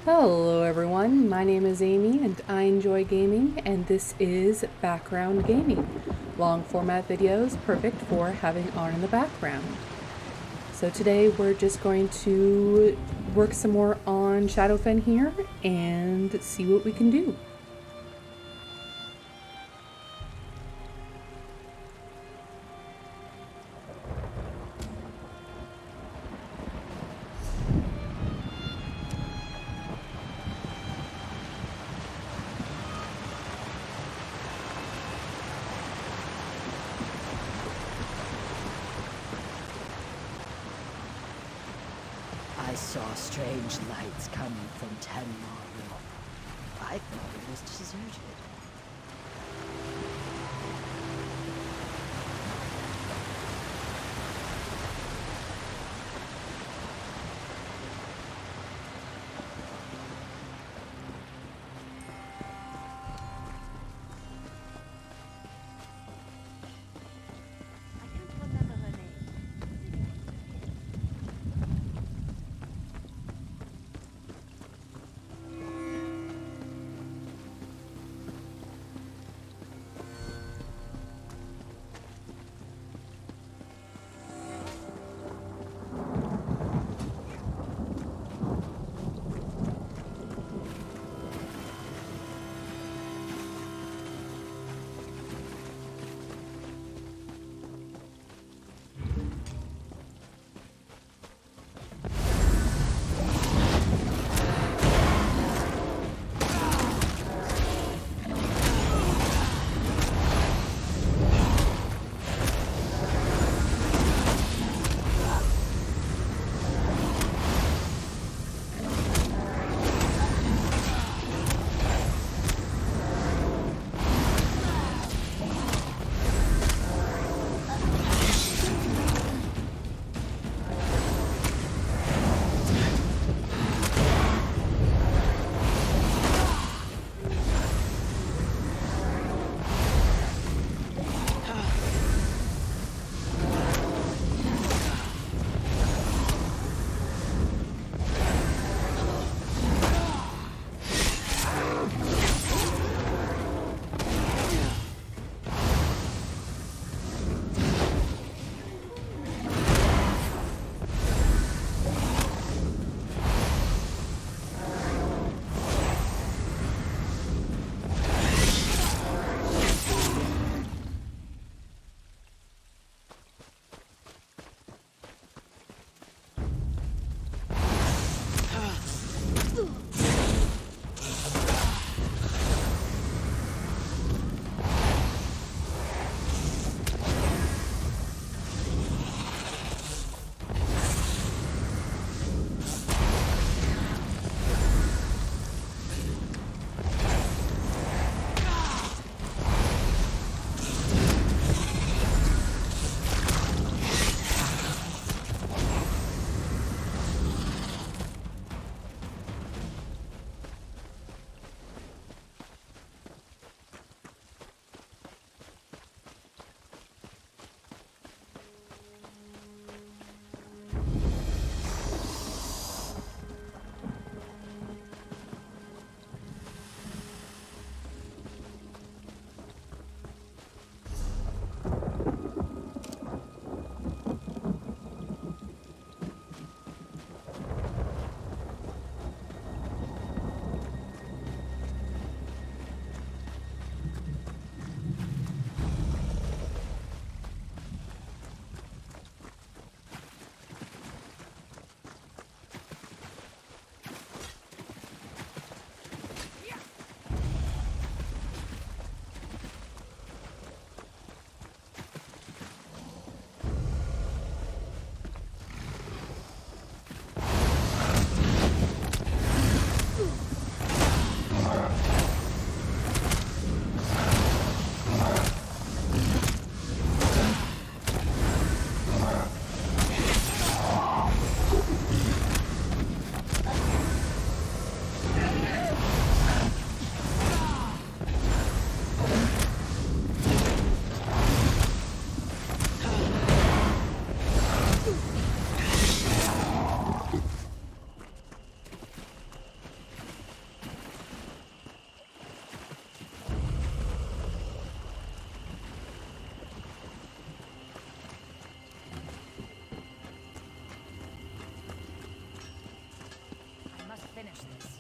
Hello everyone, my name is Amy and I enjoy gaming, and this is background gaming. Long format videos perfect for having on in the background. So today we're just going to work some more on Shadowfen here and see what we can do. I saw strange lights coming from Tamriel. I thought it was deserted. I can't remember her name. finish this.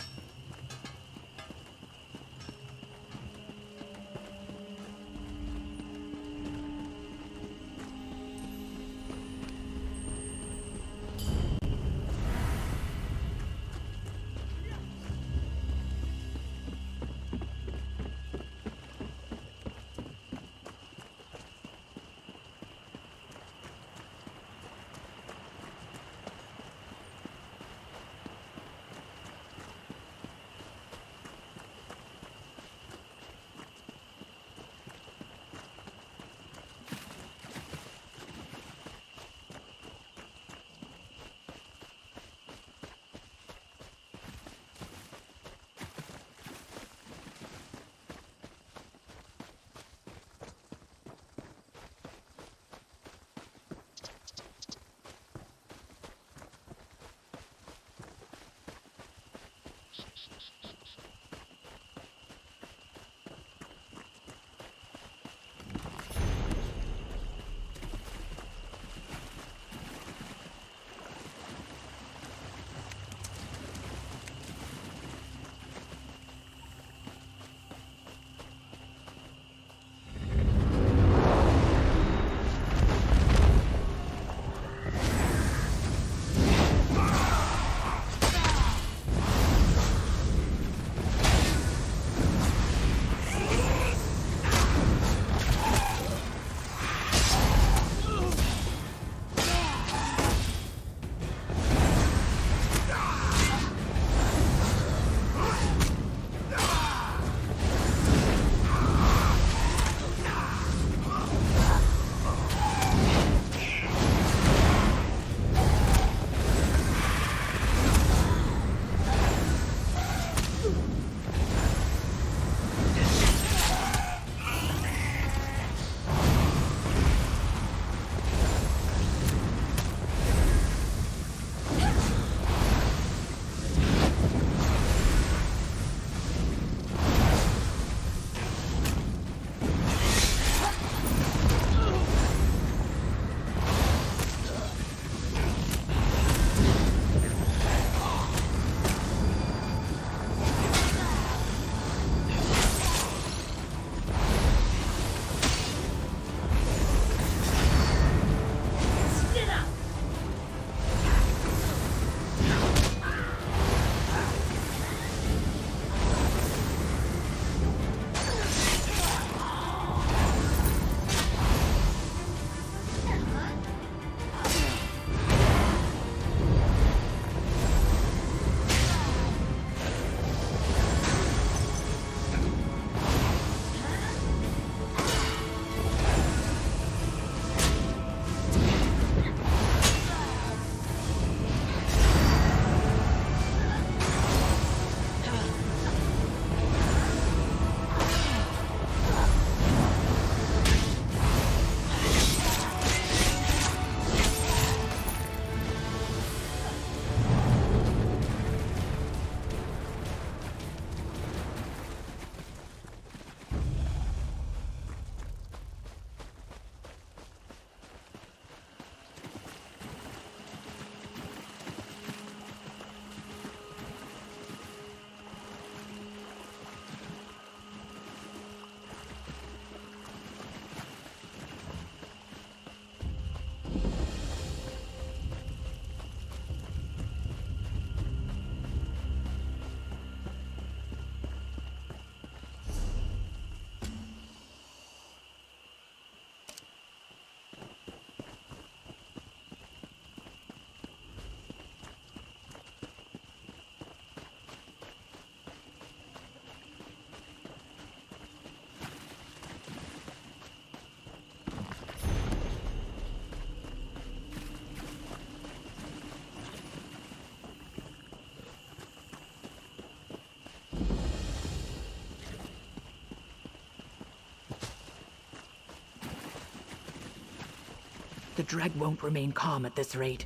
The Dreg won't remain calm at this rate.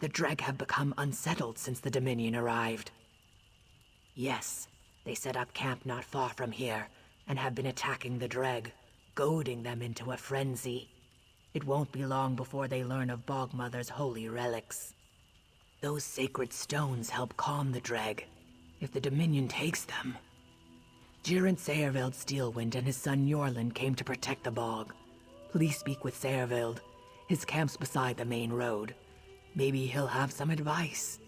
The Dreg have become unsettled since the Dominion arrived. Yes, they set up camp not far from here, and have been attacking the Dreg, goading them into a frenzy. It won't be long before they learn of Bogmother's holy relics. Those sacred stones help calm the Dreg, if the Dominion takes them. Geraint Saerveld Steelwind and his son Njorlund came to protect the bog. Please speak with Saerveld. His camp's beside the main road. Maybe he'll have some advice.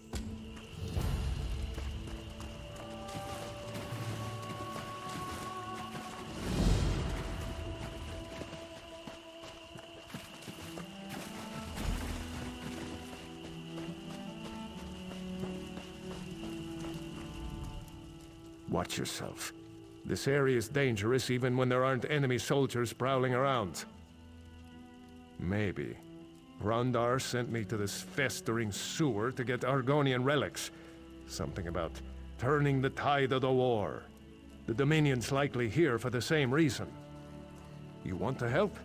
Watch yourself. This area is dangerous even when there aren't enemy soldiers prowling around. Maybe. Rondar sent me to this festering sewer to get Argonian relics. Something about turning the tide of the war. The Dominion's likely here for the same reason. You want to help?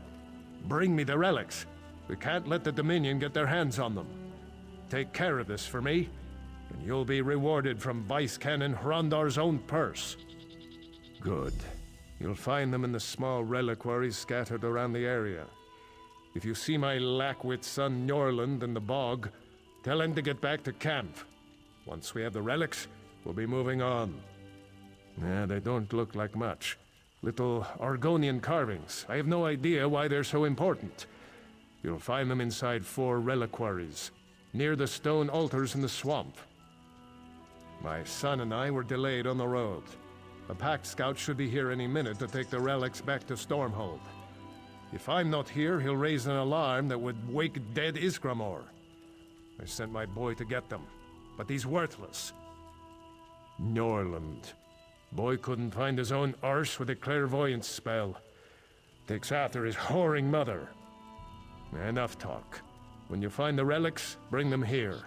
Bring me the relics. We can't let the Dominion get their hands on them. Take care of this for me, and you'll be rewarded from Vice Canon Hrondar's own purse. Good. You'll find them in the small reliquaries scattered around the area. If you see my lackwit son Njorlund in the bog, tell him to get back to camp. Once we have the relics, we'll be moving on. They don't look like much. Little Argonian carvings. I have no idea why they're so important. You'll find them inside 4 reliquaries, near the stone altars in the swamp. My son and I were delayed on the road. A packed scout should be here any minute to take the relics back to Stormhold. If I'm not here, he'll raise an alarm that would wake dead Isgramor. I sent my boy to get them, but he's worthless. Njorlund. Boy couldn't find his own arse with a clairvoyance spell. Takes after his whoring mother. Enough talk. When you find the relics, bring them here.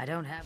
I don't have...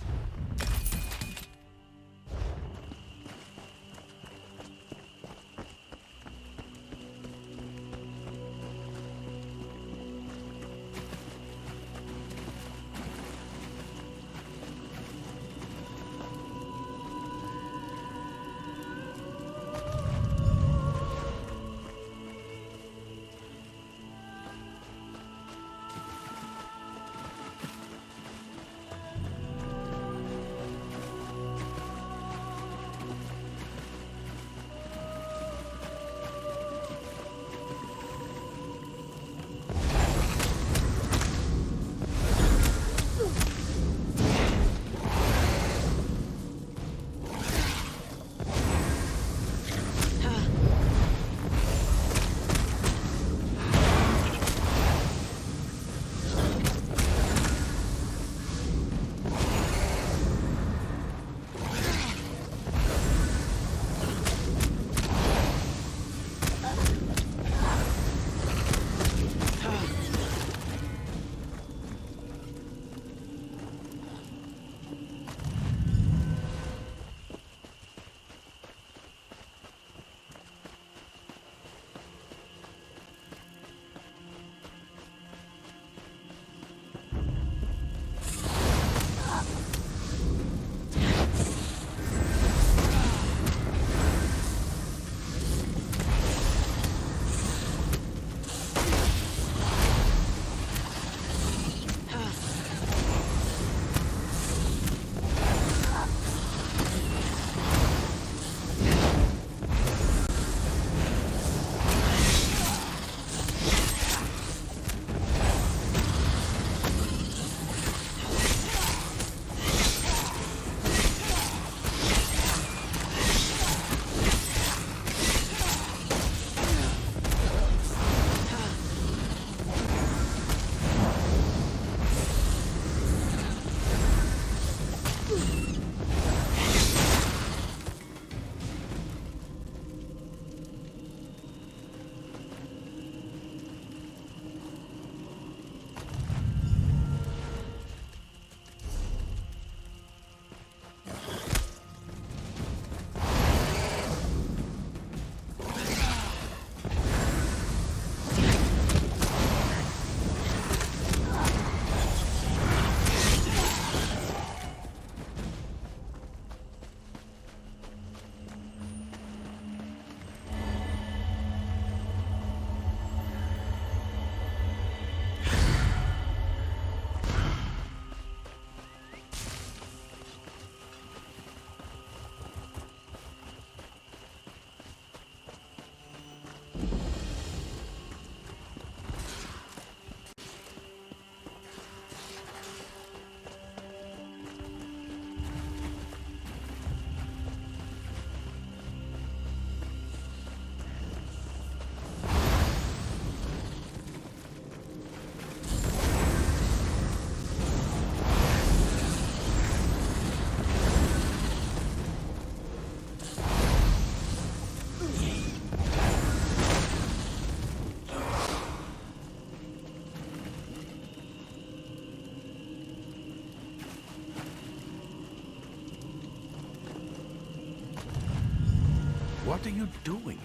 What are you doing?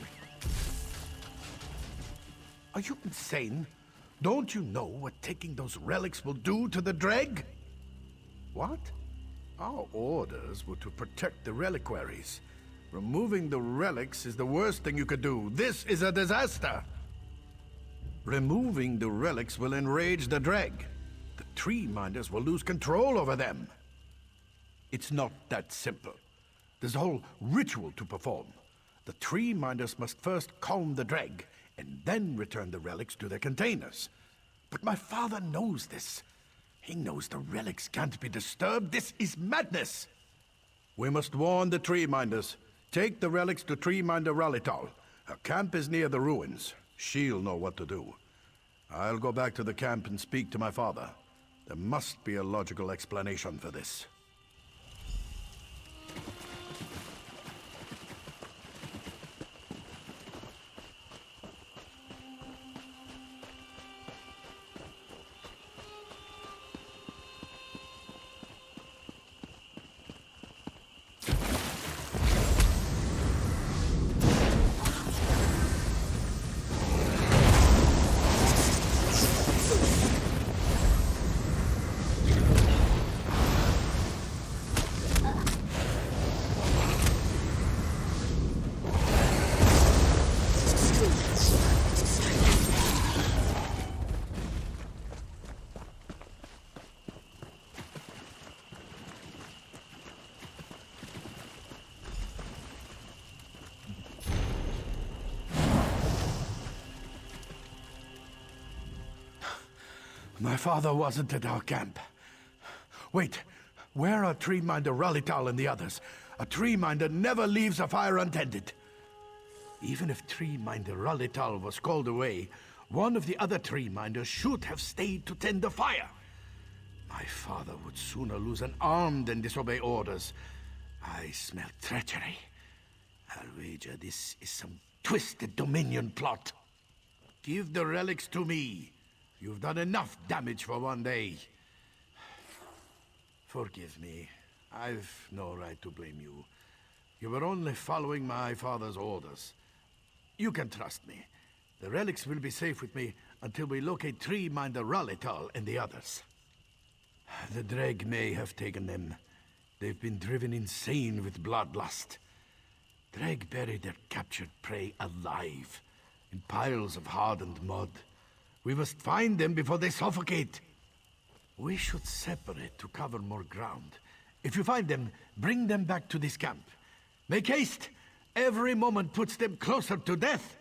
Are you insane? Don't you know what taking those relics will do to the Dreg? What? Our orders were to protect the reliquaries. Removing the relics is the worst thing you could do. This is a disaster! Removing the relics will enrage the Dreg. The Tree Minders will lose control over them. It's not that simple. There's a whole ritual to perform. The Tree Minders must first calm the Dreg, and then return the relics to their containers. But my father knows this. He knows the relics can't be disturbed. This is madness! We must warn the Tree Minders. Take the relics to Tree Minder Ralital. Her camp is near the ruins. She'll know what to do. I'll go back to the camp and speak to my father. There must be a logical explanation for this. My father wasn't at our camp. Wait, where are Tree Minder Ralital and the others? A Tree Minder never leaves a fire untended. Even if Tree Minder Ralital was called away, one of the other Tree Minders should have stayed to tend the fire. My father would sooner lose an arm than disobey orders. I smell treachery. I'll wager this is some twisted Dominion plot. Give the relics to me. You've done enough damage for one day. Forgive me. I've no right to blame you. You were only following my father's orders. You can trust me. The relics will be safe with me until we locate Tree Minder Ralital and the others. The Dreg may have taken them. They've been driven insane with bloodlust. Dreg buried their captured prey alive, in piles of hardened mud. We must find them before they suffocate. We should separate to cover more ground. If you find them, bring them back to this camp. Make haste! Every moment puts them closer to death!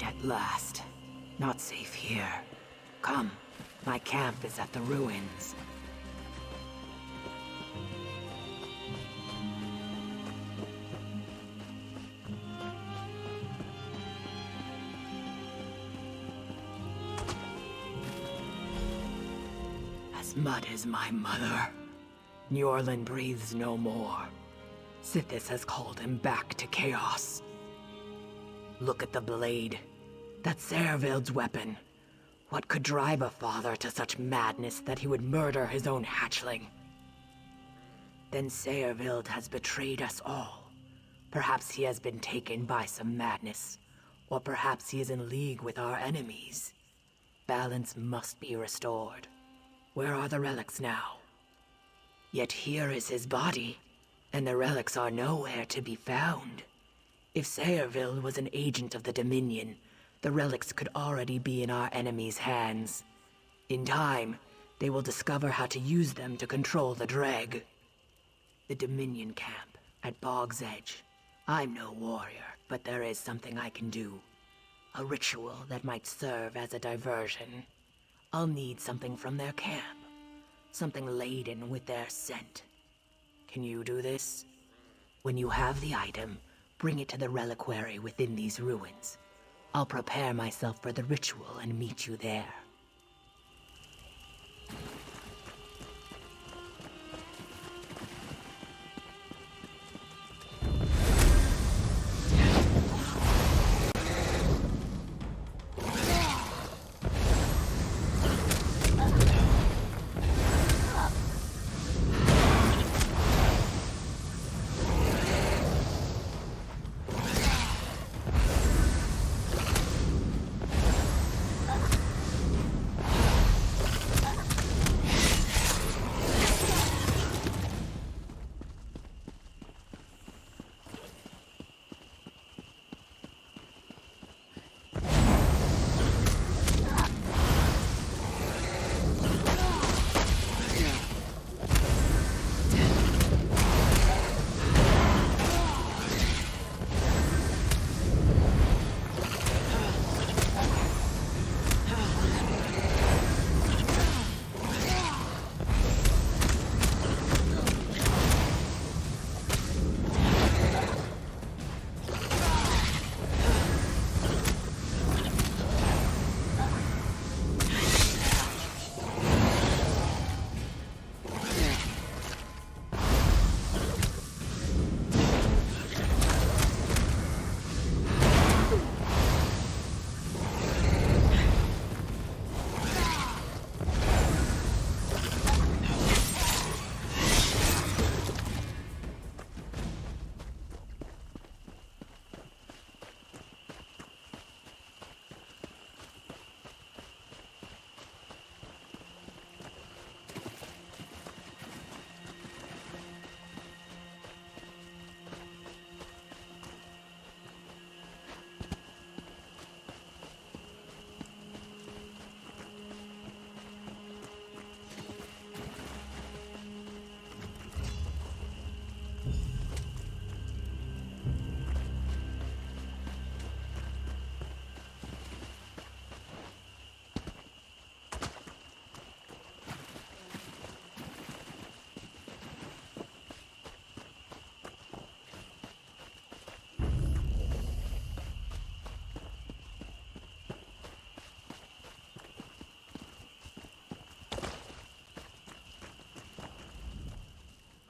At last. Not safe here. Come, my camp is at the ruins. As mud as my mother. Njorlin breathes no more. Sithis has called him back to chaos. Look at the blade. That's Servild's weapon. What could drive a father to such madness that he would murder his own hatchling? Then Servild has betrayed us all. Perhaps he has been taken by some madness, or perhaps he is in league with our enemies. Balance must be restored. Where are the relics now? Yet here is his body, and the relics are nowhere to be found. If Servild was an agent of the Dominion, the relics could already be in our enemies' hands. In time, they will discover how to use them to control the Dreg. The Dominion camp at Bog's Edge. I'm no warrior, but there is something I can do. A ritual that might serve as a diversion. I'll need something from their camp. Something laden with their scent. Can you do this? When you have the item, bring it to the reliquary within these ruins. I'll prepare myself for the ritual and meet you there.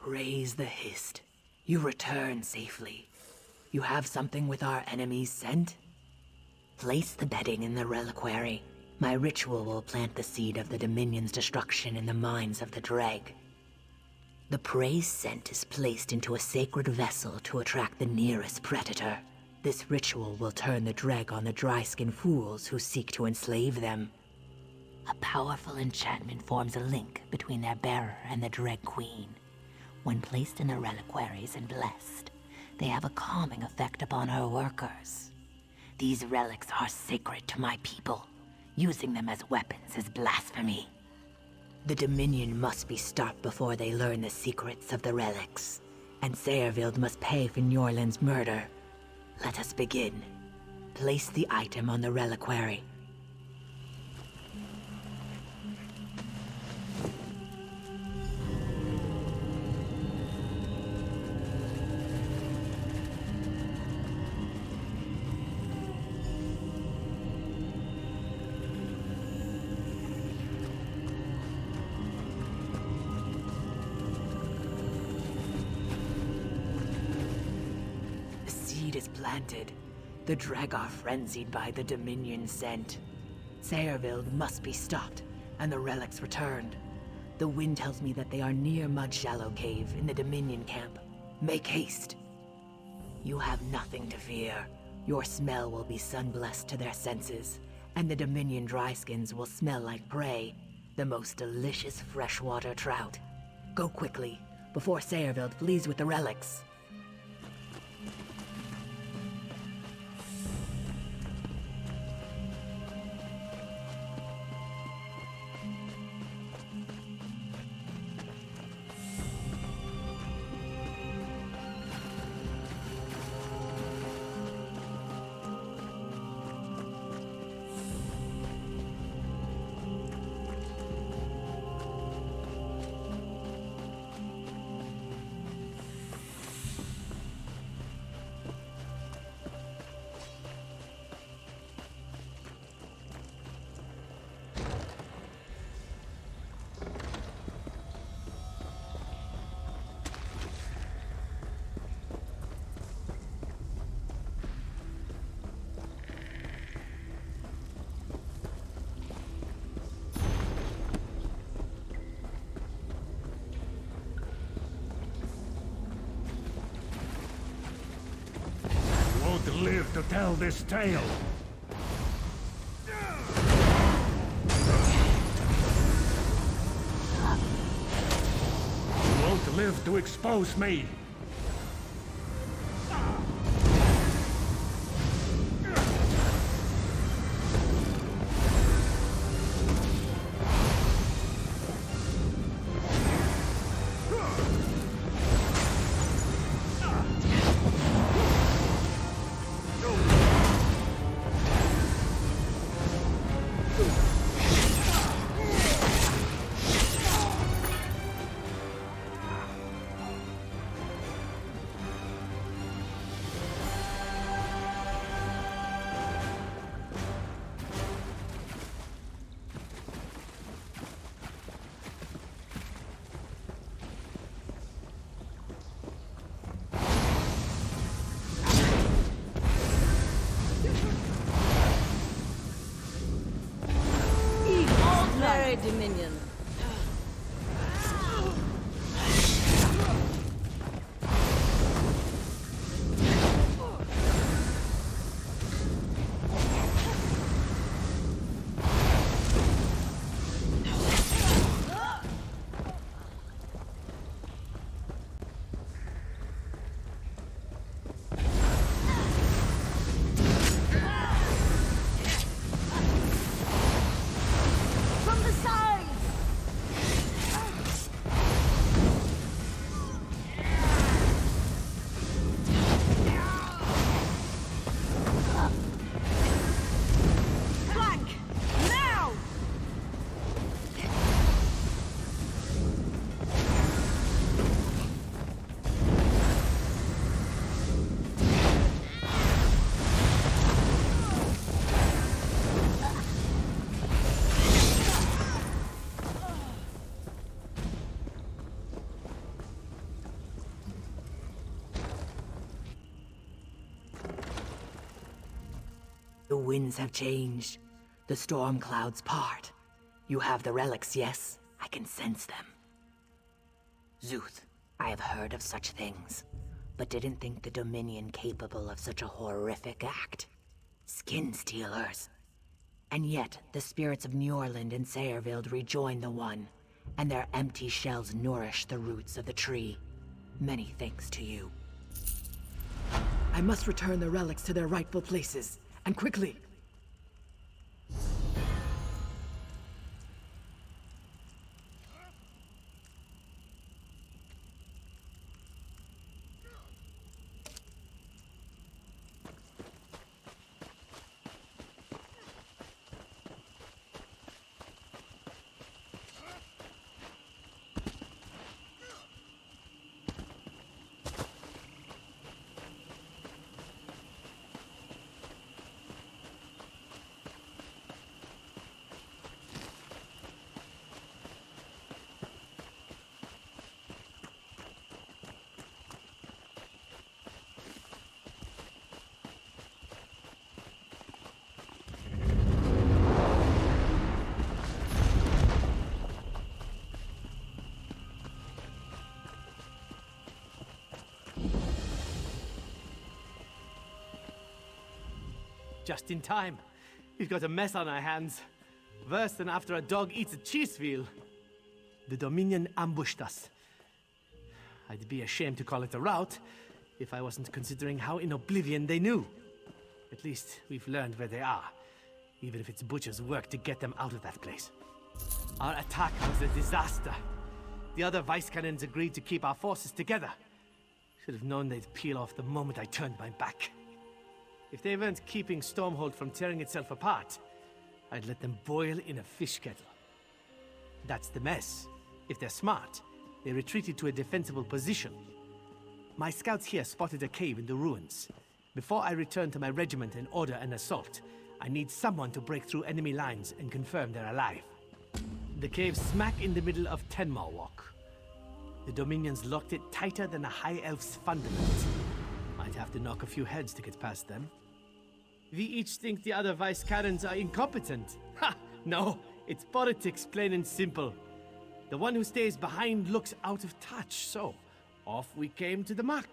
Raise the Hist. You return safely. You have something with our enemy's scent? Place the bedding in the reliquary. My ritual will plant the seed of the Dominion's destruction in the minds of the Dreg. The prey's scent is placed into a sacred vessel to attract the nearest predator. This ritual will turn the Dreg on the dry-skinned fools who seek to enslave them. A powerful enchantment forms a link between their bearer and the Dreg Queen. When placed in the reliquaries and blessed, they have a calming effect upon her workers. These relics are sacred to my people. Using them as weapons is blasphemy. The Dominion must be stopped before they learn the secrets of the relics. And Servild must pay for Njorlin's murder. Let us begin. Place the item on the reliquary. planted. The Dreg are frenzied by the Dominion scent. Sayrville must be stopped, and the relics returned. The wind tells me that they are near Mud Shallow Cave in the Dominion camp. Make haste. You have nothing to fear. Your smell will be sun-blessed to their senses, and the Dominion dryskins will smell like prey, the most delicious freshwater trout. Go quickly, before Sayrville flees with the relics. To live to tell this tale. Won't live to expose me. Dominion. The winds have changed. The storm clouds part. You have the relics, yes? I can sense them. Zuth, I have heard of such things, but didn't think the Dominion capable of such a horrific act. Skin stealers. And yet, the spirits of Njorland and Sayrville rejoin the One, and their empty shells nourish the roots of the tree. Many thanks to you. I must return the relics to their rightful places, and quickly. just in time. We've got a mess on our hands. Worse than after a dog eats a cheese wheel. The Dominion ambushed us. I'd be ashamed to call it a rout if I wasn't considering how in oblivion they knew. At least we've learned where they are, even if it's Butcher's work to get them out of that place. Our attack was a disaster. The other vice cannons agreed to keep our forces together. Should have known they'd peel off the moment I turned my back. If they weren't keeping Stormhold from tearing itself apart, I'd let them boil in a fish kettle. That's the mess. If they're smart, they retreated to a defensible position. My scouts here spotted a cave in the ruins. Before I return to my regiment and order an assault, I need someone to break through enemy lines and confirm they're alive. The cave's smack in the middle of Tenmar Walk. The Dominions locked it tighter than a High Elf's fundament. Might have to knock a few heads to get past them. We each think the other Vice Karens are incompetent. Ha! No, it's politics, plain and simple. The one who stays behind looks out of touch, so off we came to the muck.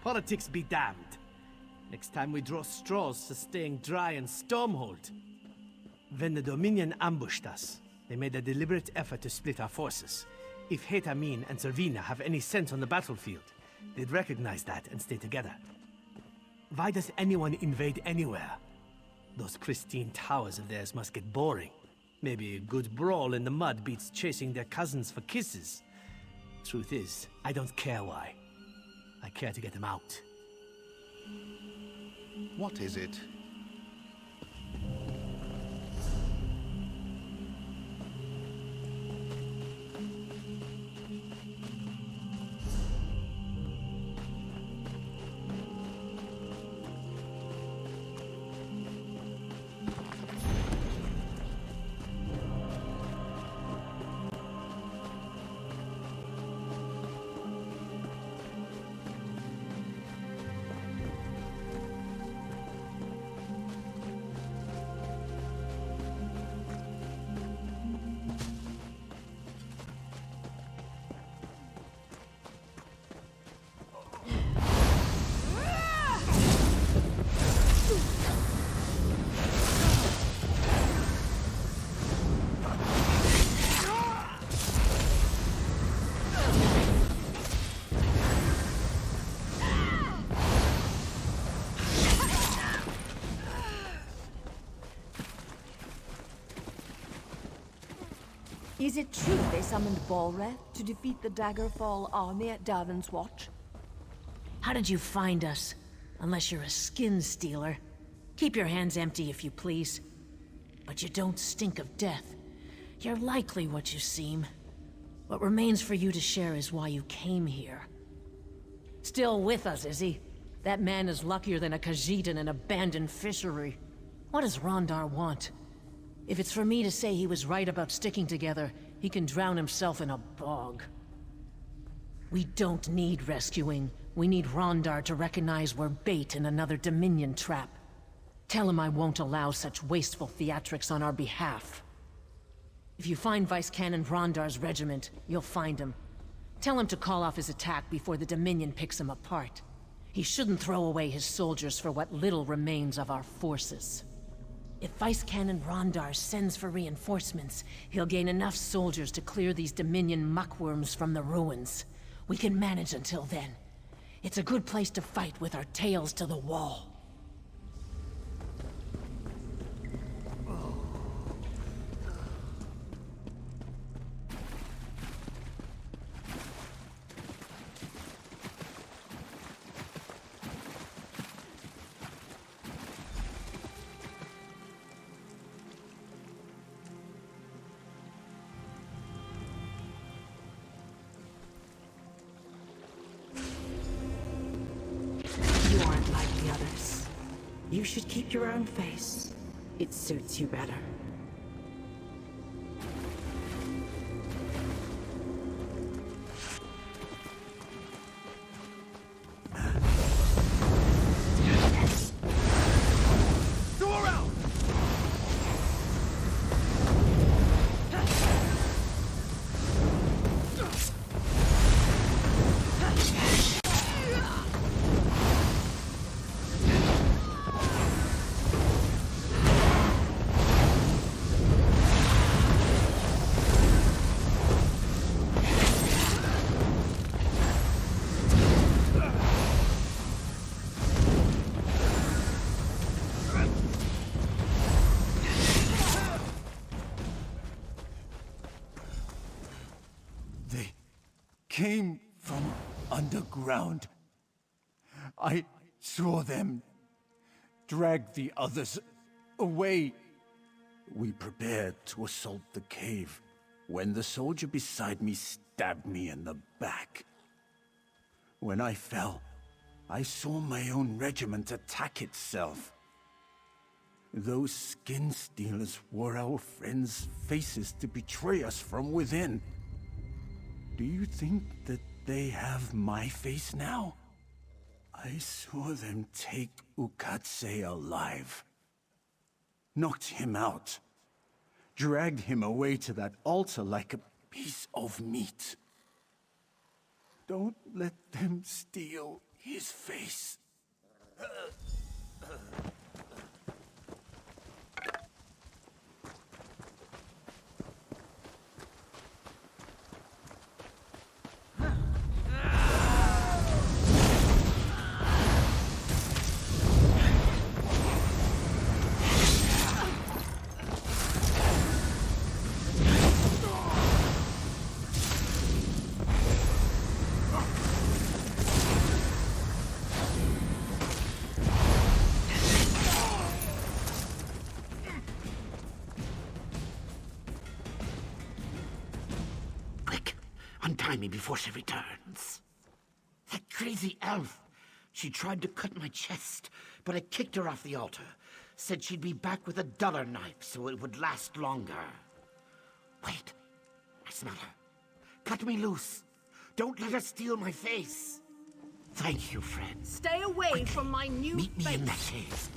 Politics be damned. Next time we draw straws for staying dry and Stormhold. When the Dominion ambushed us, they made a deliberate effort to split our forces. If Hetamin and Servina have any sense on the battlefield, they'd recognize that and stay together. Why does anyone invade anywhere? Those pristine towers of theirs must get boring. Maybe a good brawl in the mud beats chasing their cousins for kisses. Truth is, I don't care why. I care to get them out. What is it? Is it true they summoned Balreth to defeat the Daggerfall army at Davin's Watch? How did you find us? Unless you're a skin stealer. Keep your hands empty if you please. But you don't stink of death. You're likely what you seem. What remains for you to share is why you came here. Still with us, is he? That man is luckier than a Khajiit in an abandoned fishery. What does Rondar want? If it's for me to say he was right about sticking together, he can drown himself in a bog. We don't need rescuing. We need Rondar to recognize we're bait in another Dominion trap. Tell him I won't allow such wasteful theatrics on our behalf. If you find Vice Canon Rondar's regiment, you'll find him. Tell him to call off his attack before the Dominion picks him apart. He shouldn't throw away his soldiers for what little remains of our forces. If Vice Canon Rondar sends for reinforcements, he'll gain enough soldiers to clear these Dominion muckworms from the ruins. We can manage until then. It's a good place to fight with our tails to the wall. You should keep your own face. It suits you better. They came from underground. I saw them drag the others away. We prepared to assault the cave when the soldier beside me stabbed me in the back. When I fell, I saw my own regiment attack itself. Those skin stealers wore our friends' faces to betray us from within. Do you think that they have my face now? I saw them take Ukatse alive. Knocked him out. Dragged him away to that altar like a piece of meat. Don't let them steal his face. Untie me before she returns. That crazy elf. She tried to cut my chest, but I kicked her off the altar. Said she'd be back with a duller knife so it would last longer. Wait, I smell her. Cut me loose. Don't let her steal my face. Thank you, friends. Stay away Quickly, from my new meet me face. in that cave.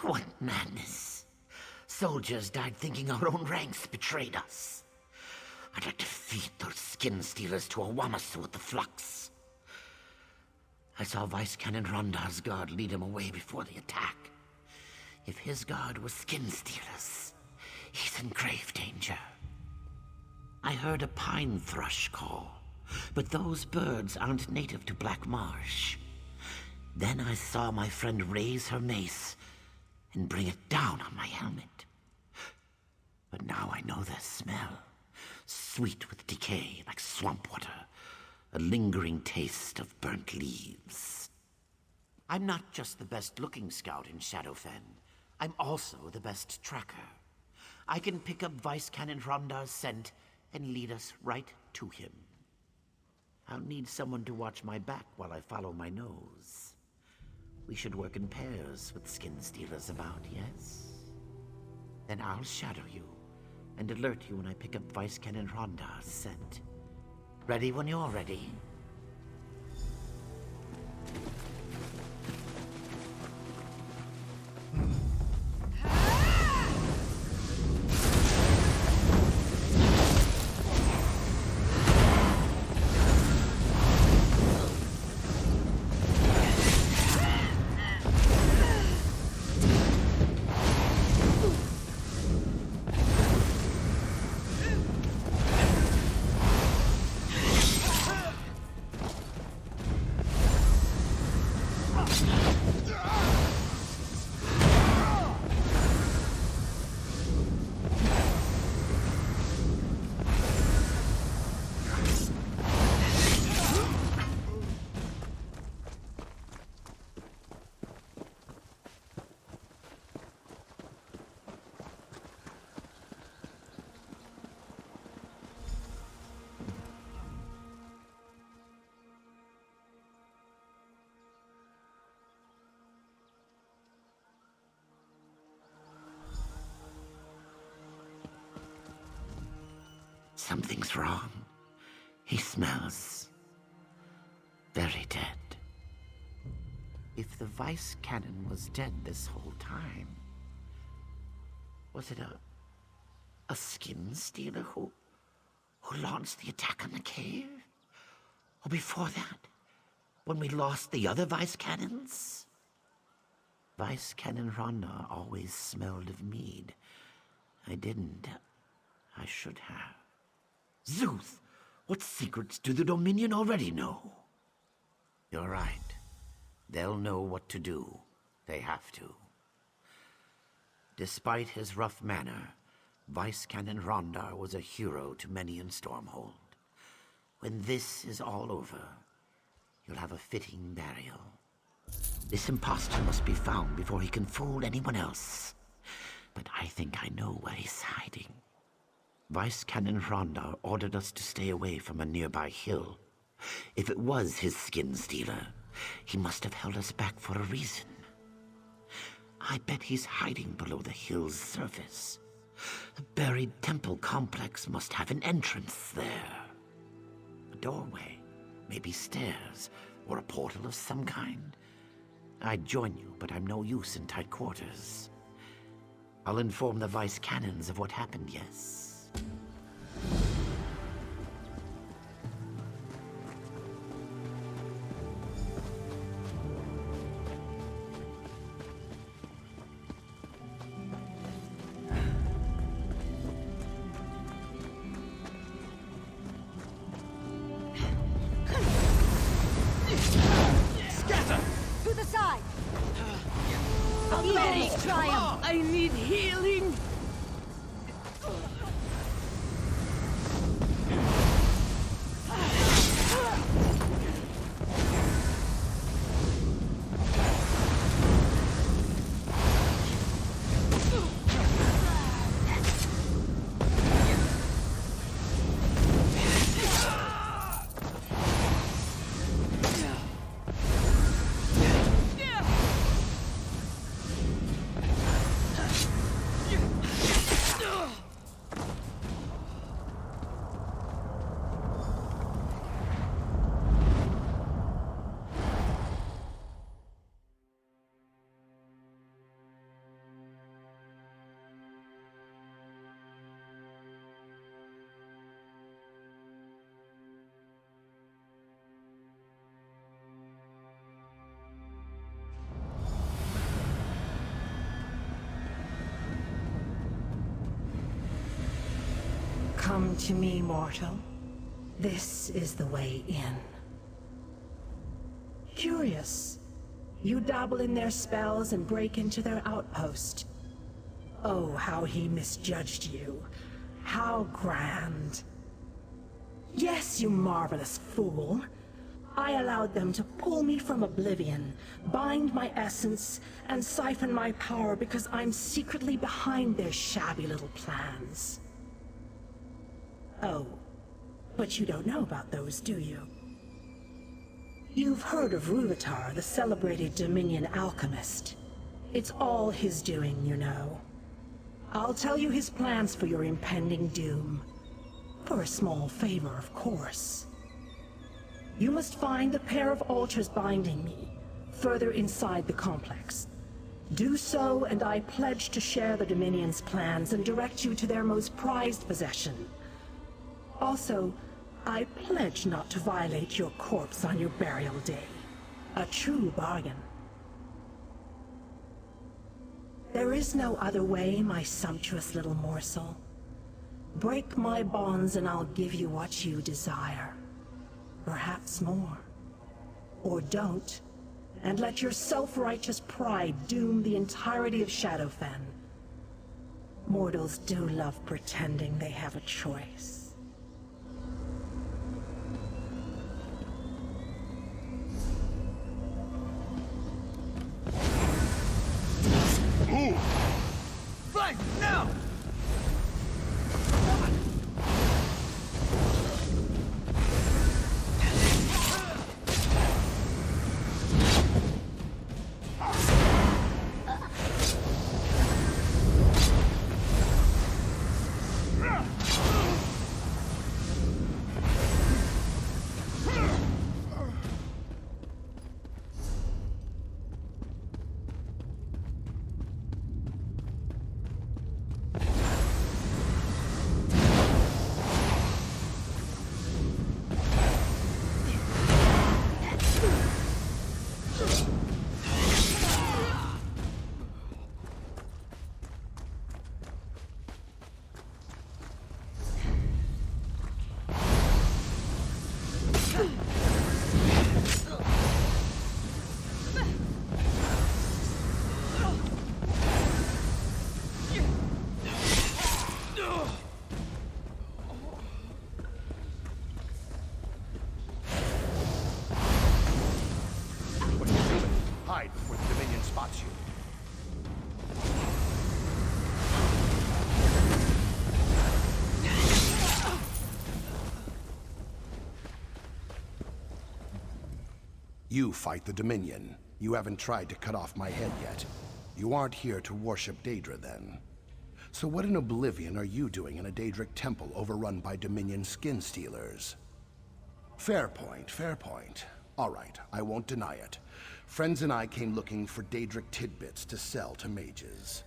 What madness. Soldiers died thinking our own ranks betrayed us. I'd like to feed those skin stealers to a Wamasu at the flux. I saw Vice Canon Rondar's guard lead him away before the attack. If his guard was skin stealers, he's in grave danger. I heard a pine thrush call, but those birds aren't native to Black Marsh. Then I saw my friend raise her mace and bring it down on my helmet. But now I know their smell. Sweet with decay, like swamp water. A lingering taste of burnt leaves. I'm not just the best-looking scout in Shadowfen. I'm also the best tracker. I can pick up Vice Canon Rondar's scent and lead us right to him. I'll need someone to watch my back while I follow my nose. We should work in pairs with skin stealers about, yes? Then I'll shadow you and alert you when I pick up Vice Canon Rondar's scent. Ready when you're ready. Something's wrong. He smells very dead. If the vice cannon was dead this whole time, was it a skin stealer who launched the attack on the cave? Or before that, when we lost the other vice cannons? Vice Cannon Rhonda always smelled of mead. I didn't. I should have. Zeus! What secrets do the Dominion already know? You're right. They'll know what to do. They have to. Despite his rough manner, Vice Cannon Rondar was a hero to many in Stormhold. When this is all over, you'll have a fitting burial. This impostor must be found before he can fool anyone else. But I think I know where he's hiding. Vice Cannon Rondar ordered us to stay away from a nearby hill. If it was his skin stealer, he must have held us back for a reason. I bet he's hiding below the hill's surface. The buried temple complex must have an entrance there. A doorway, maybe stairs, or a portal of some kind. I'd join you, but I'm no use in tight quarters. I'll inform the Vice Cannons of what happened, yes. To the side! Eagles triumph! I need healing! Come to me, mortal. This is the way in. Curious. You dabble in their spells and break into their outpost. Oh, how he misjudged you. How grand. Yes, you marvelous fool. I allowed them to pull me from oblivion, bind my essence, and siphon my power because I'm secretly behind their shabby little plans. Oh, but you don't know about those, do you? You've heard of Ruvatar, the celebrated Dominion alchemist. It's all his doing, you know. I'll tell you his plans for your impending doom. For a small favor, of course. You must find the pair of altars binding me, further inside the complex. Do so, and I pledge to share the Dominion's plans and direct you to their most prized possession. Also, I pledge not to violate your corpse on your burial day. A true bargain. There is no other way, my sumptuous little morsel. Break my bonds and I'll give you what you desire. Perhaps more. Or don't, and let your self-righteous pride doom the entirety of Shadowfen. Mortals do love pretending they have a choice. Right now! You fight the Dominion. You haven't tried to cut off my head yet. You aren't here to worship Daedra, then. So what in Oblivion are you doing in a Daedric temple overrun by Dominion skin stealers? Fair point, fair point. All right, I won't deny it. Friends and I came looking for Daedric tidbits to sell to mages.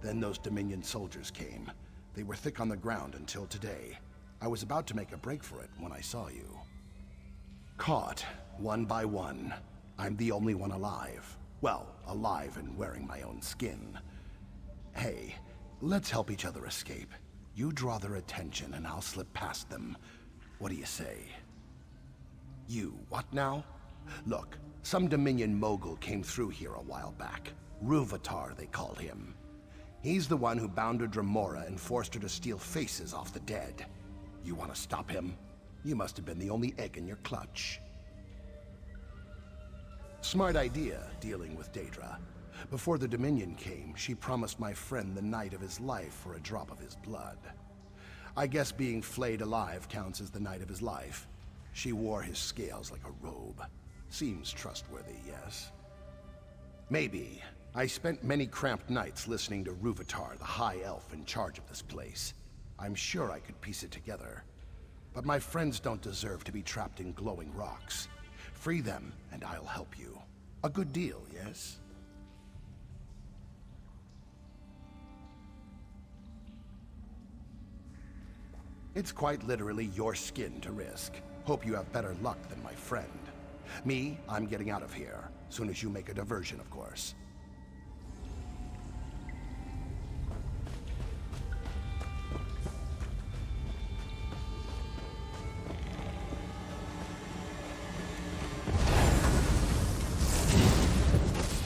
Then those Dominion soldiers came. They were thick on the ground until today. I was about to make a break for it when I saw you. Caught, one by one. I'm the only one alive. Well, alive and wearing my own skin. Hey, let's help each other escape. You draw their attention and I'll slip past them. What do you say? You, what now? Look, some Dominion mogul came through here a while back. Rúvatar, they called him. He's the one who bound Dramora and forced her to steal faces off the dead. You want to stop him? You must have been the only egg in your clutch. Smart idea, dealing with Daedra. Before the Dominion came, she promised my friend the night of his life for a drop of his blood. I guess being flayed alive counts as the night of his life. She wore his scales like a robe. Seems trustworthy, yes? Maybe. I spent many cramped nights listening to Rúvatar, the High Elf in charge of this place. I'm sure I could piece it together. But my friends don't deserve to be trapped in glowing rocks. Free them, and I'll help you. A good deal, yes? It's quite literally your skin to risk. Hope you have better luck than my friend. Me, I'm getting out of here. Soon as you make a diversion, of course.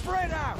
Spread out!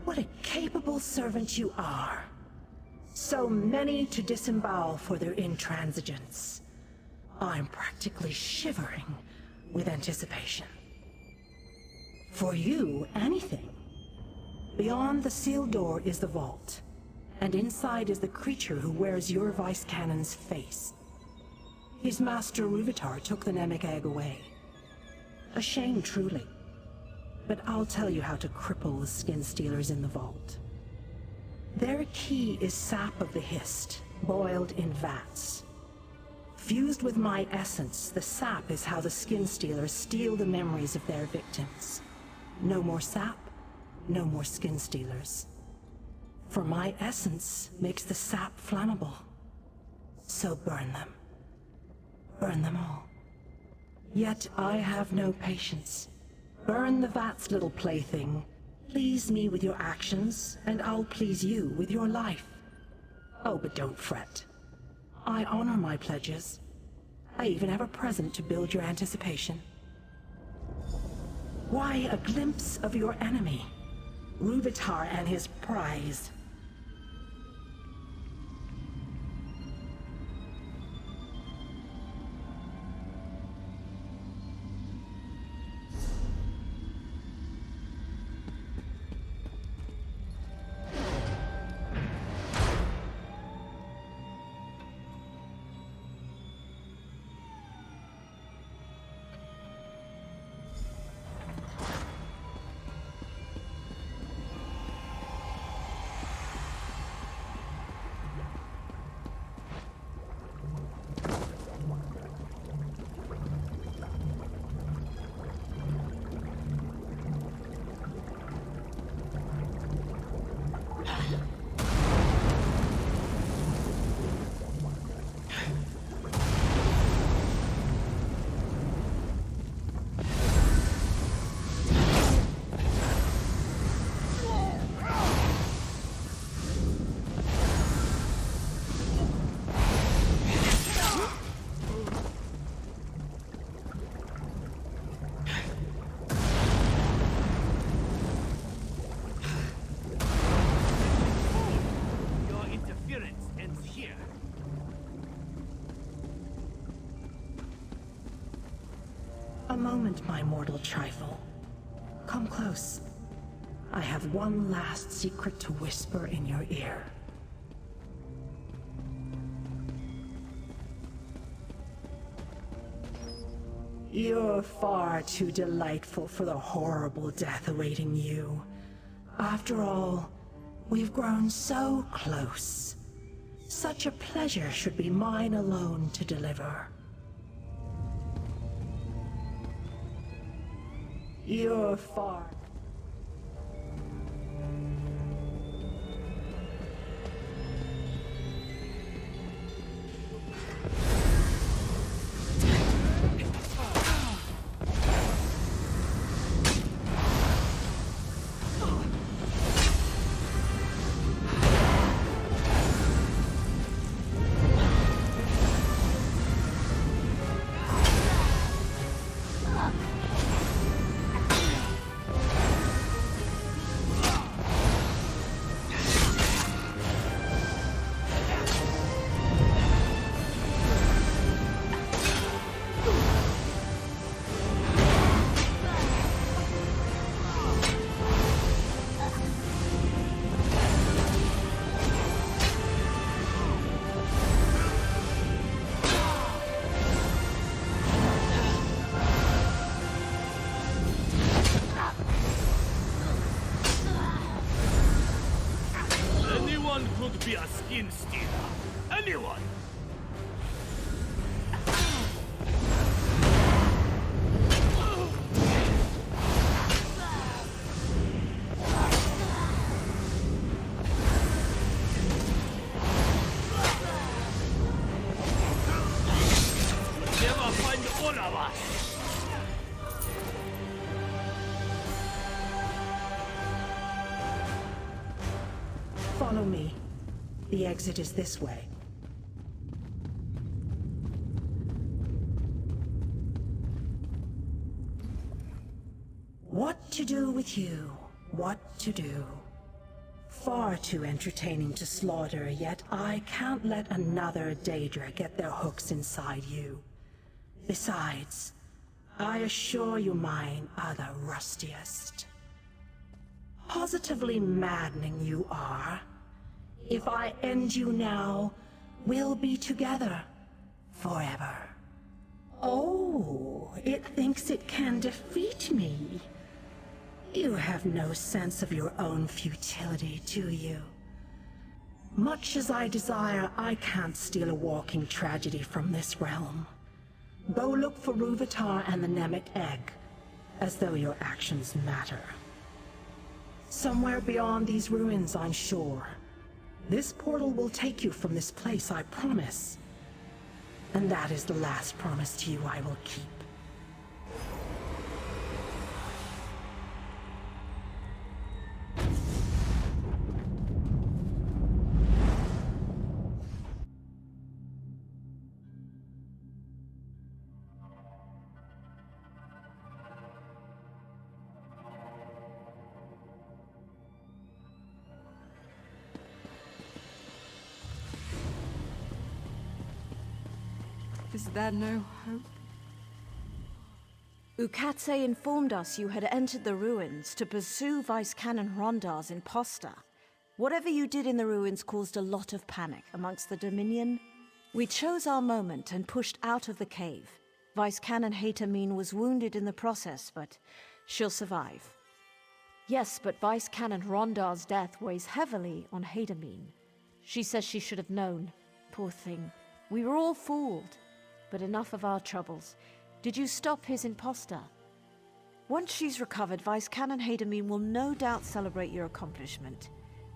What a capable servant you are. So many to disembowel for their intransigence. I'm practically shivering with anticipation. For you, anything. Beyond the sealed door is the vault, and inside is the creature who wears your vice cannon's face. His master Rúvatar took the Namek egg away. A shame, truly. But I'll tell you how to cripple the skin stealers in the vault. Their key is sap of the Hist, boiled in vats. Fused with my essence, the sap is how the skin stealers steal the memories of their victims. No more sap, no more skin stealers. For my essence makes the sap flammable. So burn them. Burn them all. Yet I have no patience. Burn the vats, little plaything. Please me with your actions, and I'll please you with your life. Oh, but don't fret. I honor my pledges. I even have a present to build your anticipation. Why, a glimpse of your enemy, Rúvatar and his prize. Your interference ends here. A moment, my mortal trifle. Come close. I have one last secret to whisper in your ear. You're far too delightful for the horrible death awaiting you. After all, we've grown so close. Such a pleasure should be mine alone to deliver. You're far... Anyone could be a skin stealer. Anyone! Never find all of us! Follow me. The exit is this way. What to do with you? What to do? Far too entertaining to slaughter, yet I can't let another Daedra get their hooks inside you. Besides, I assure you mine are the rustiest. Positively maddening you are. If I end you now, we'll be together forever. Oh, it thinks it can defeat me. You have no sense of your own futility, do you? Much as I desire, I can't steal a walking tragedy from this realm. Go look for Ruvatar and the Nemic Egg, as though your actions matter. Somewhere beyond these ruins, I'm sure. This portal will take you from this place, I promise. And that is the last promise to you I will keep. Is there no hope? Ukatse informed us you had entered the ruins to pursue Vice Canon Rondar's imposter. Whatever you did in the ruins caused a lot of panic amongst the Dominion. We chose our moment and pushed out of the cave. Vice Canon Hatamine was wounded in the process, but she'll survive. Yes, but Vice Canon Rondar's death weighs heavily on Hatamine. She says she should have known. Poor thing. We were all fooled. But enough of our troubles. Did you stop his imposter? Once she's recovered, Vice Canon Hatamine will no doubt celebrate your accomplishment.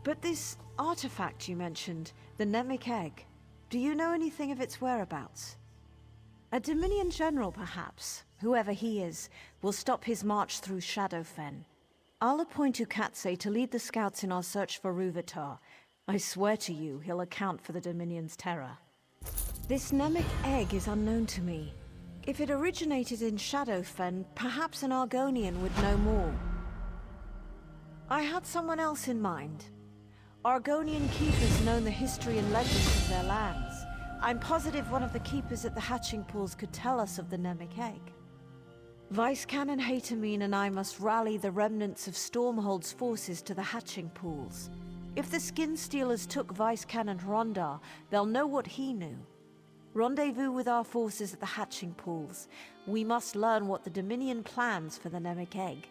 But this artifact you mentioned, the Nemic Egg, Do you know anything of its whereabouts? A Dominion general, perhaps, whoever he is, will stop his march through Shadowfen. I'll appoint Ukatse to lead the scouts in our search for Ruvatar. I swear to you, he'll account for the Dominion's terror. This Nemic egg is unknown to me. If it originated in Shadowfen, perhaps an Argonian would know more. I had someone else in mind. Argonian keepers know the history and legends of their lands. I'm positive one of the keepers at the hatching pools could tell us of the Nemic egg. Vice Canon Hatamine and I must rally the remnants of Stormhold's forces to the hatching pools. If the Skin Stealers took Vice Canon Rondar, they'll know what he knew. Rendezvous with our forces at the hatching pools. We must learn what the Dominion plans for the Nemic egg.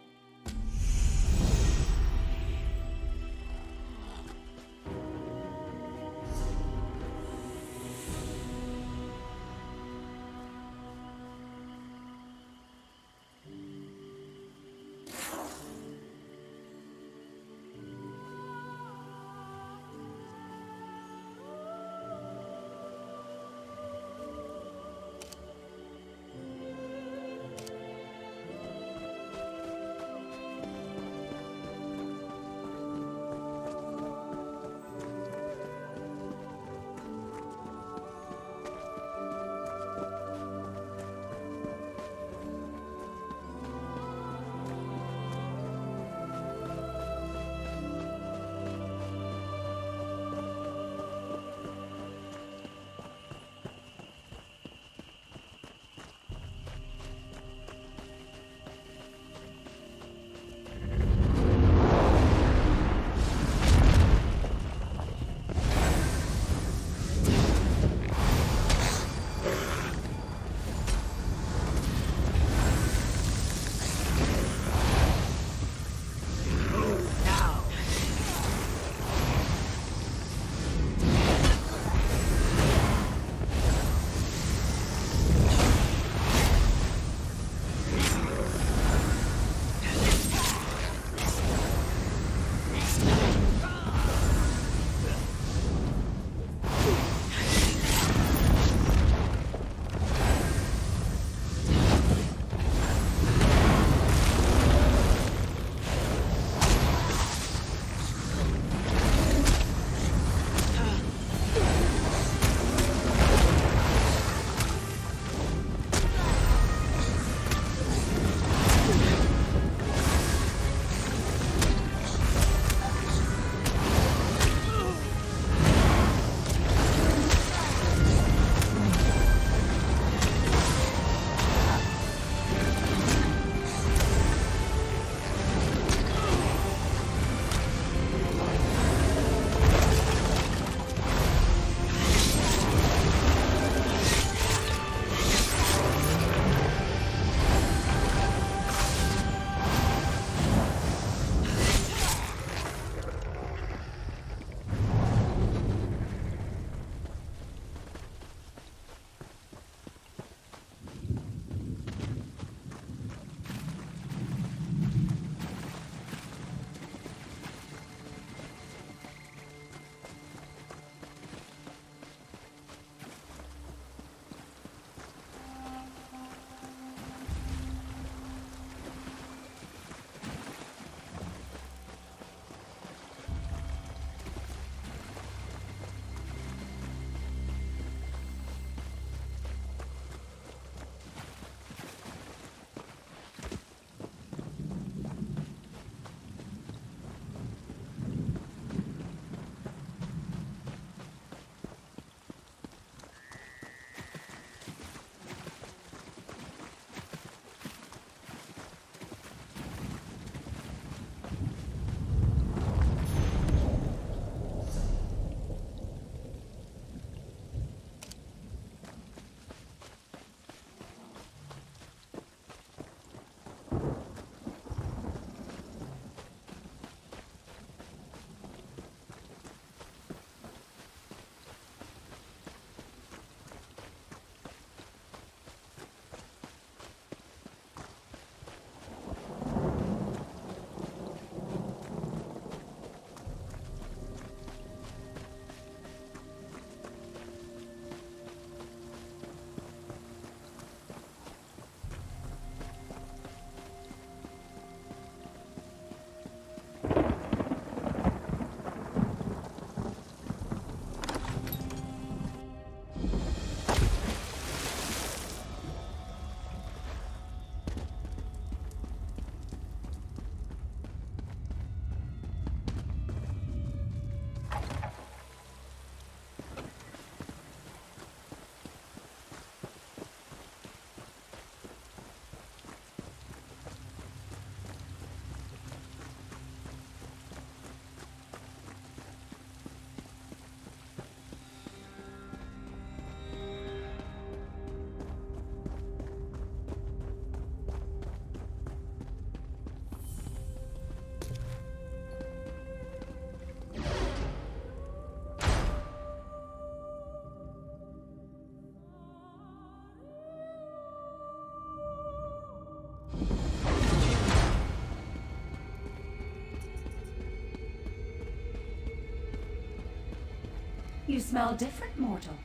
smell different, mortal.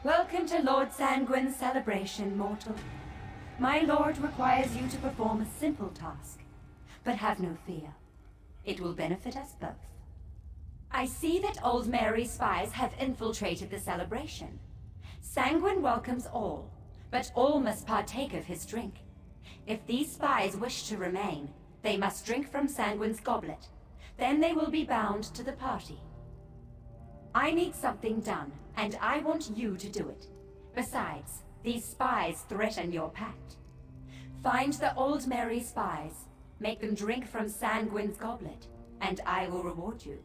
Welcome to Lord Sanguine's celebration, mortal. My lord requires you to perform a simple task. But have no fear. It will benefit us both. I see that Old Mary's spies have infiltrated the celebration. Sanguine welcomes all, but all must partake of his drink. If these spies wish to remain, they must drink from Sanguine's goblet. Then they will be bound to the party. I need something done, and I want you to do it. Besides, these spies threaten your pact. Find the Old Mary spies, make them drink from Sanguine's goblet, and I will reward you.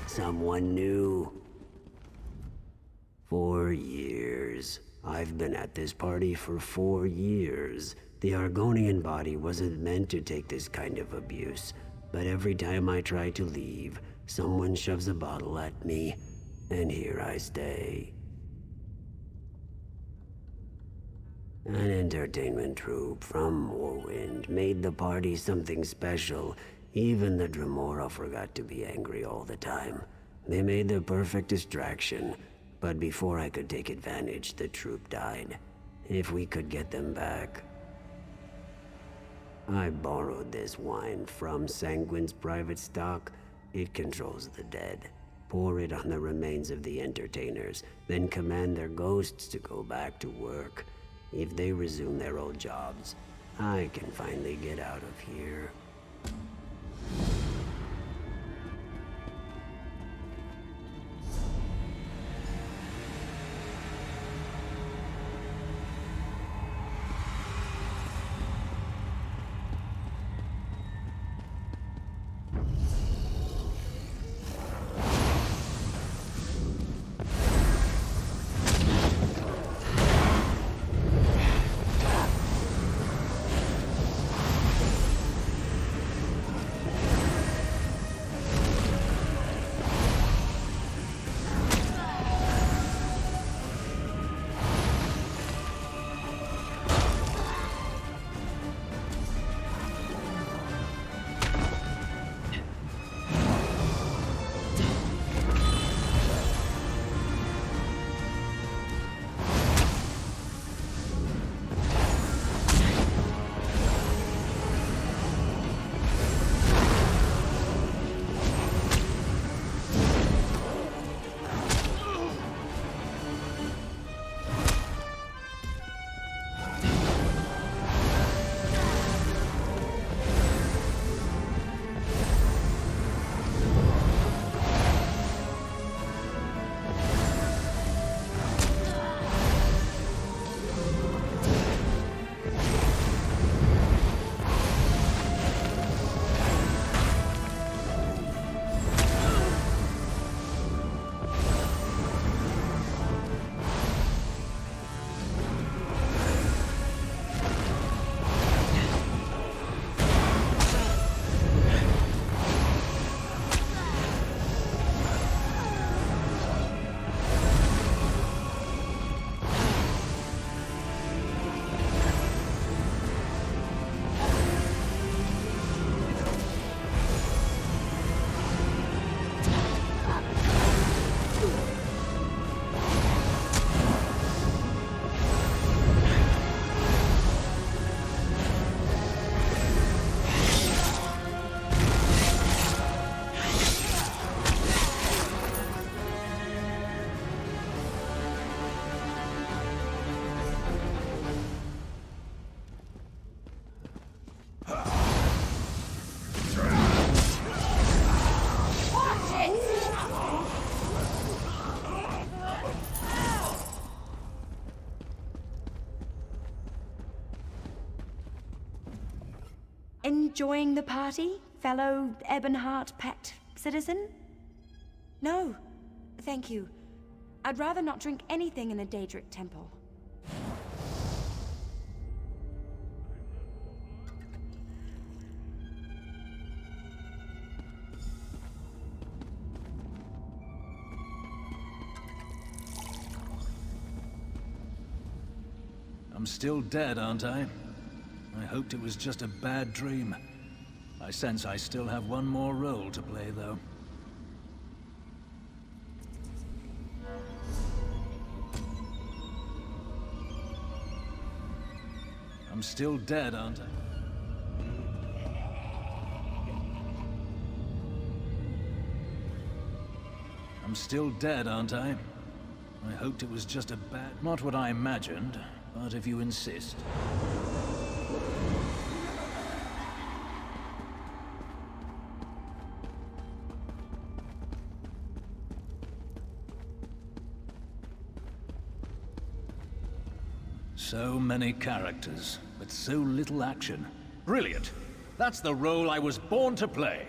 Someone new. 4 years. I've been at this party for 4 years. The Argonian body wasn't meant to take this kind of abuse, but every time I try to leave, someone shoves a bottle at me, and here I stay. An entertainment troupe from Morrowind made the party something special. Even the Dremora forgot to be angry all the time. They made the perfect distraction, but before I could take advantage, the troupe died. If we could get them back... I borrowed this wine from Sanguine's private stock. It controls the dead. Pour it on the remains of the entertainers, then command their ghosts to go back to work. If they resume their old jobs, I can finally get out of here. enjoying the party, fellow Ebonheart Pact citizen? No, thank you. I'd rather not drink anything in a Daedric temple. I'm still dead, aren't I? I hoped it was just a bad dream. I sense I still have one more role to play, though. I'm still dead, aren't I? I'm still dead, aren't I? I hoped it was just a bad... Not what I imagined, but if you insist. So many characters, but so little action. Brilliant! That's the role I was born to play!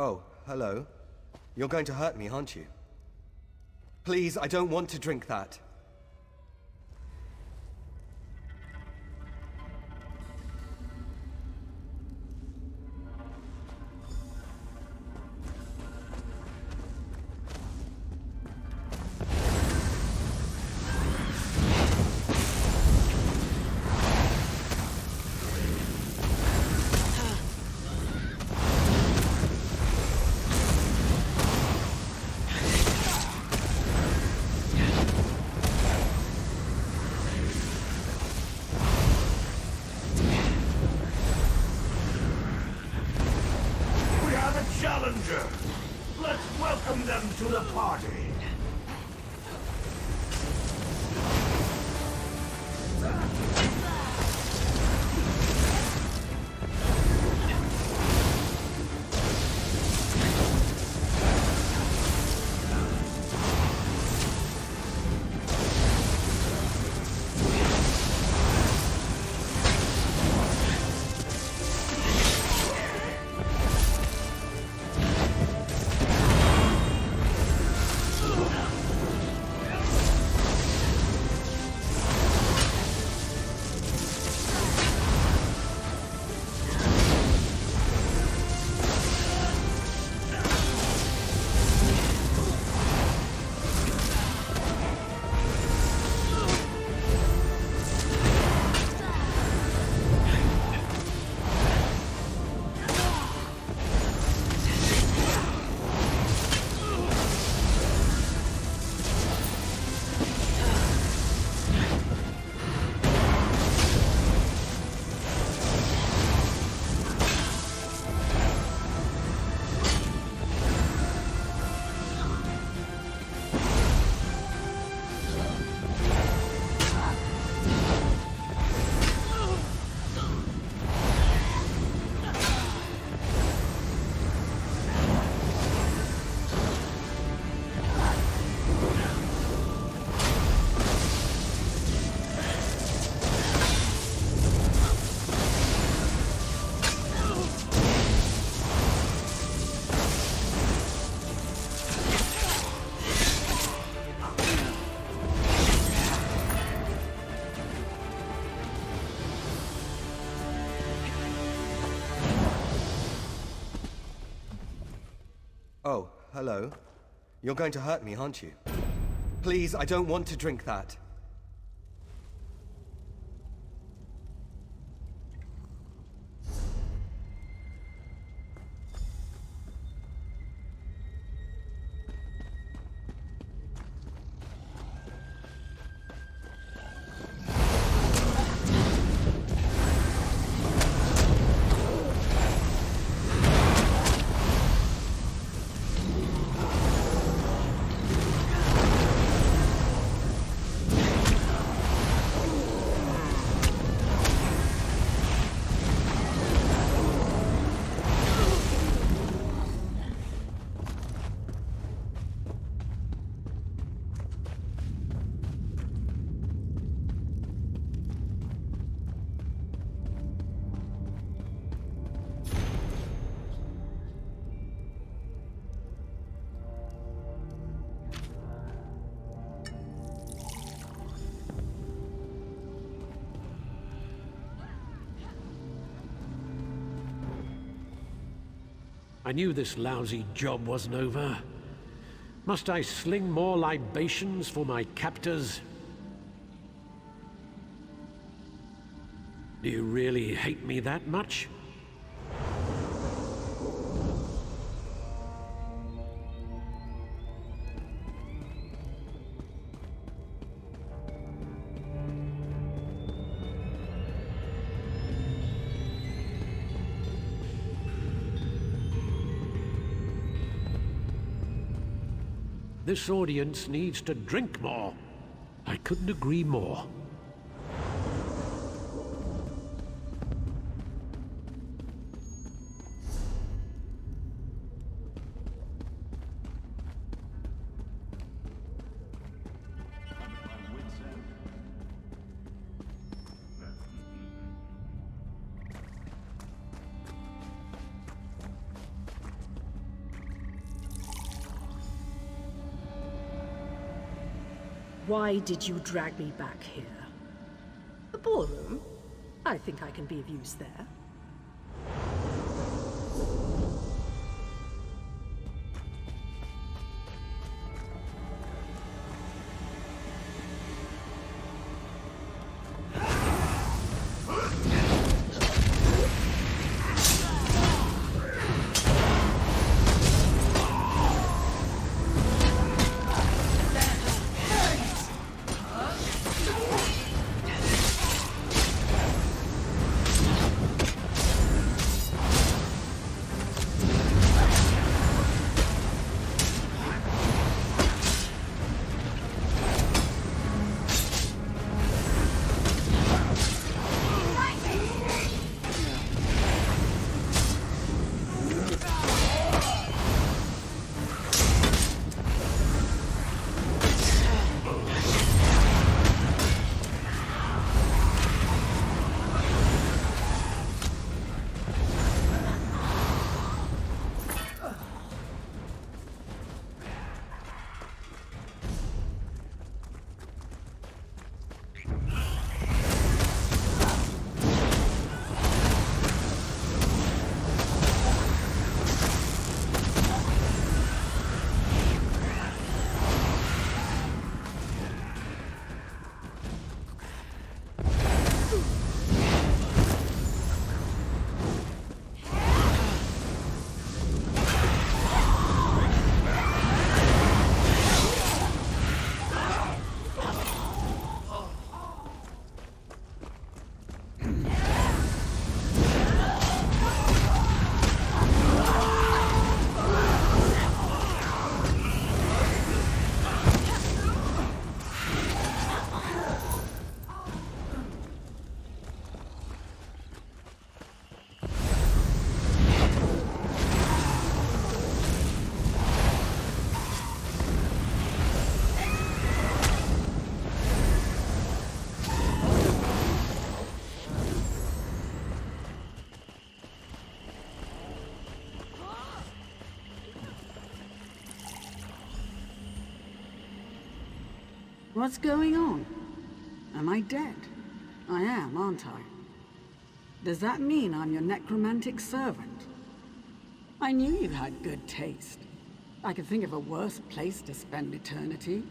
Oh, hello. You're going to hurt me, aren't you? Please, I don't want to drink that. Challenger! Let's welcome them to the party! Oh, hello. You're going to hurt me, aren't you? Please, I don't want to drink that. I knew this lousy job wasn't over. Must I sling more libations for my captors? Do you really hate me that much? This audience needs to drink more. I couldn't agree more. Why did you drag me back here? The ballroom? I think I can be of use there. What's going on? Am I dead? I am, aren't I? Does that mean I'm your necromantic servant? I knew you had good taste. I could think of a worse place to spend eternity.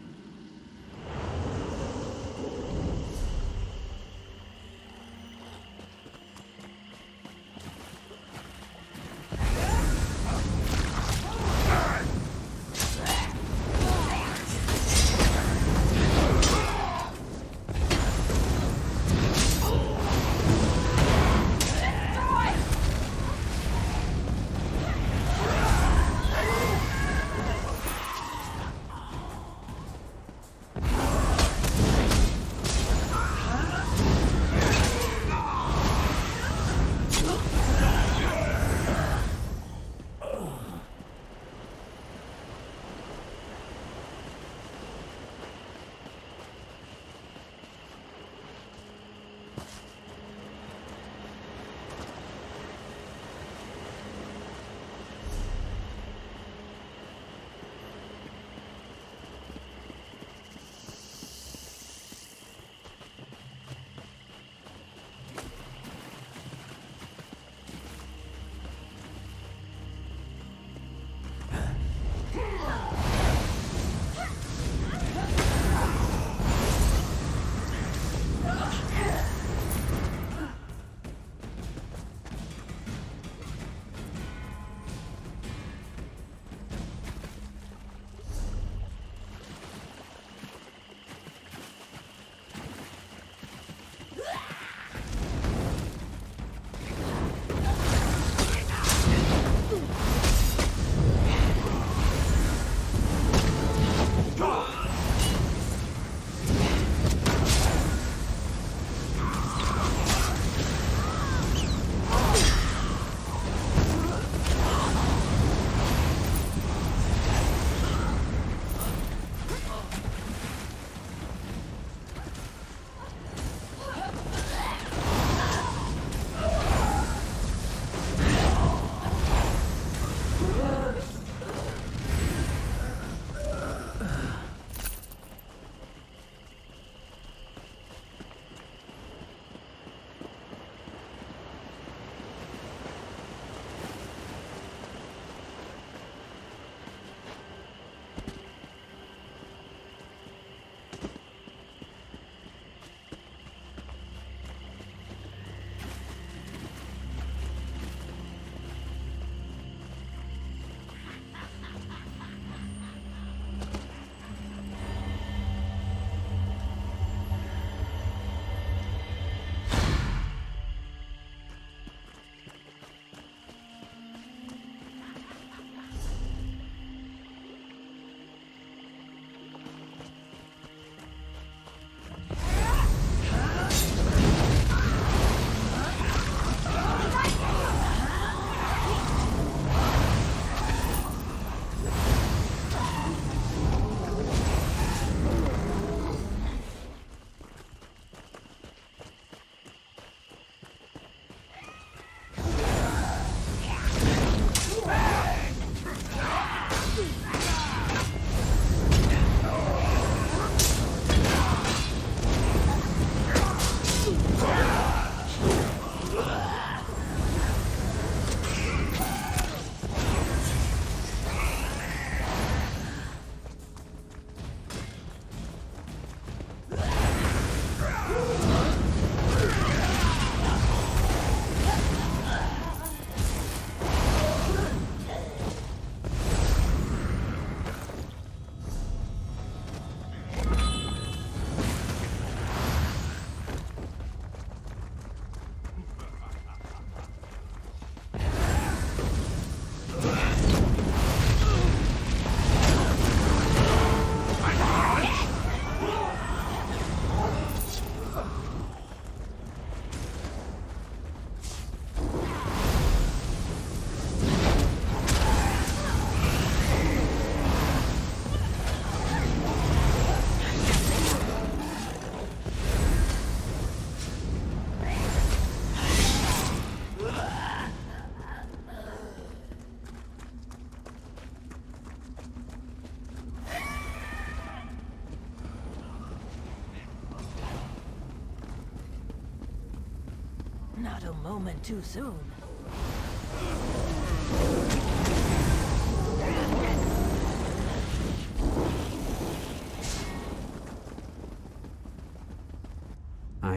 Not a moment too soon.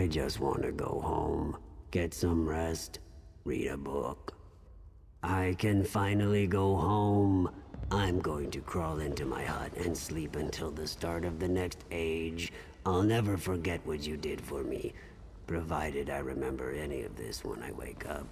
I just want to go home, get some rest, read a book. I can finally go home. I'm going to crawl into my hut and sleep until the start of the next age. I'll never forget what you did for me, provided I remember any of this when I wake up.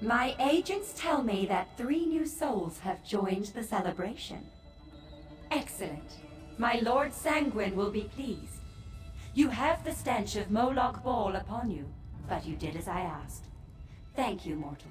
My agents tell me that 3 new souls have joined the celebration. Excellent. My Lord Sanguine will be pleased. You have the stench of Moloch Ball upon you, but you did as I asked. Thank you, mortal.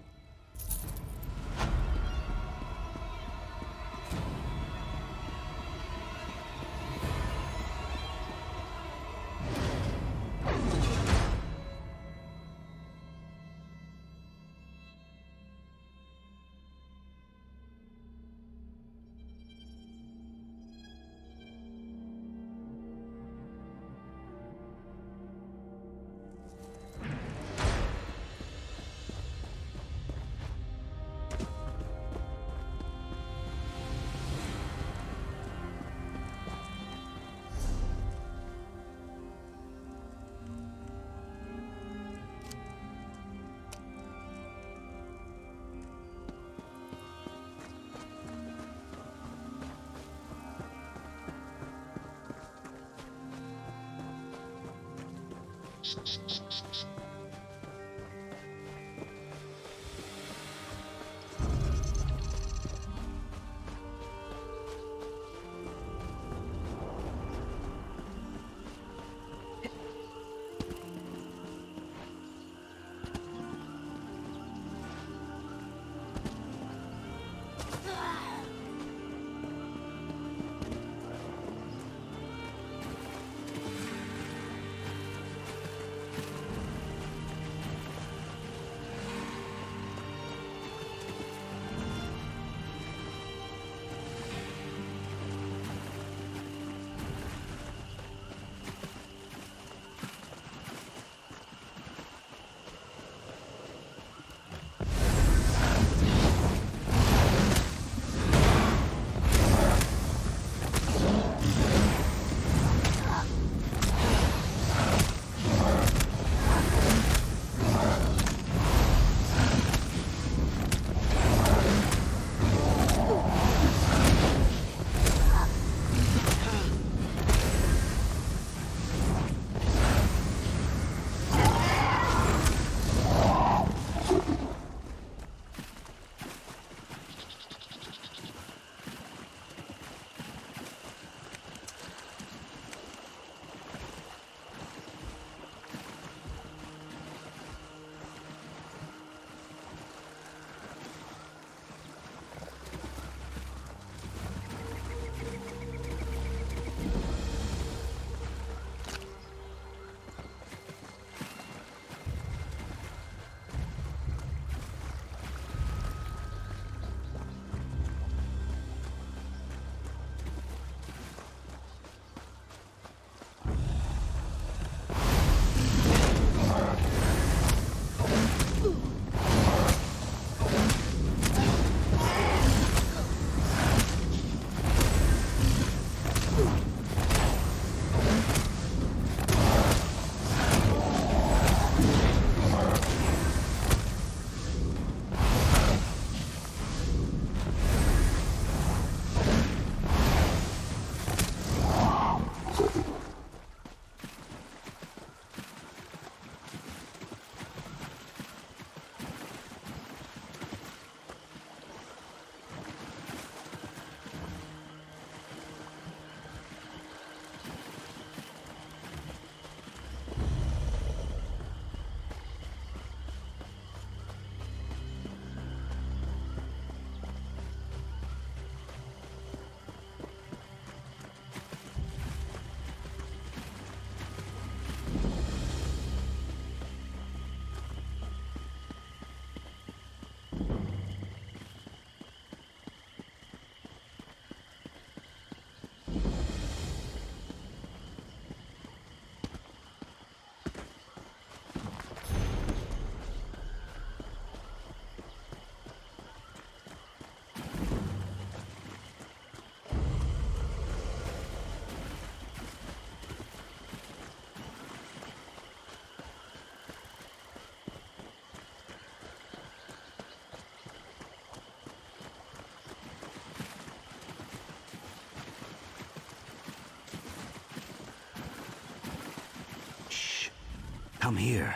Come here.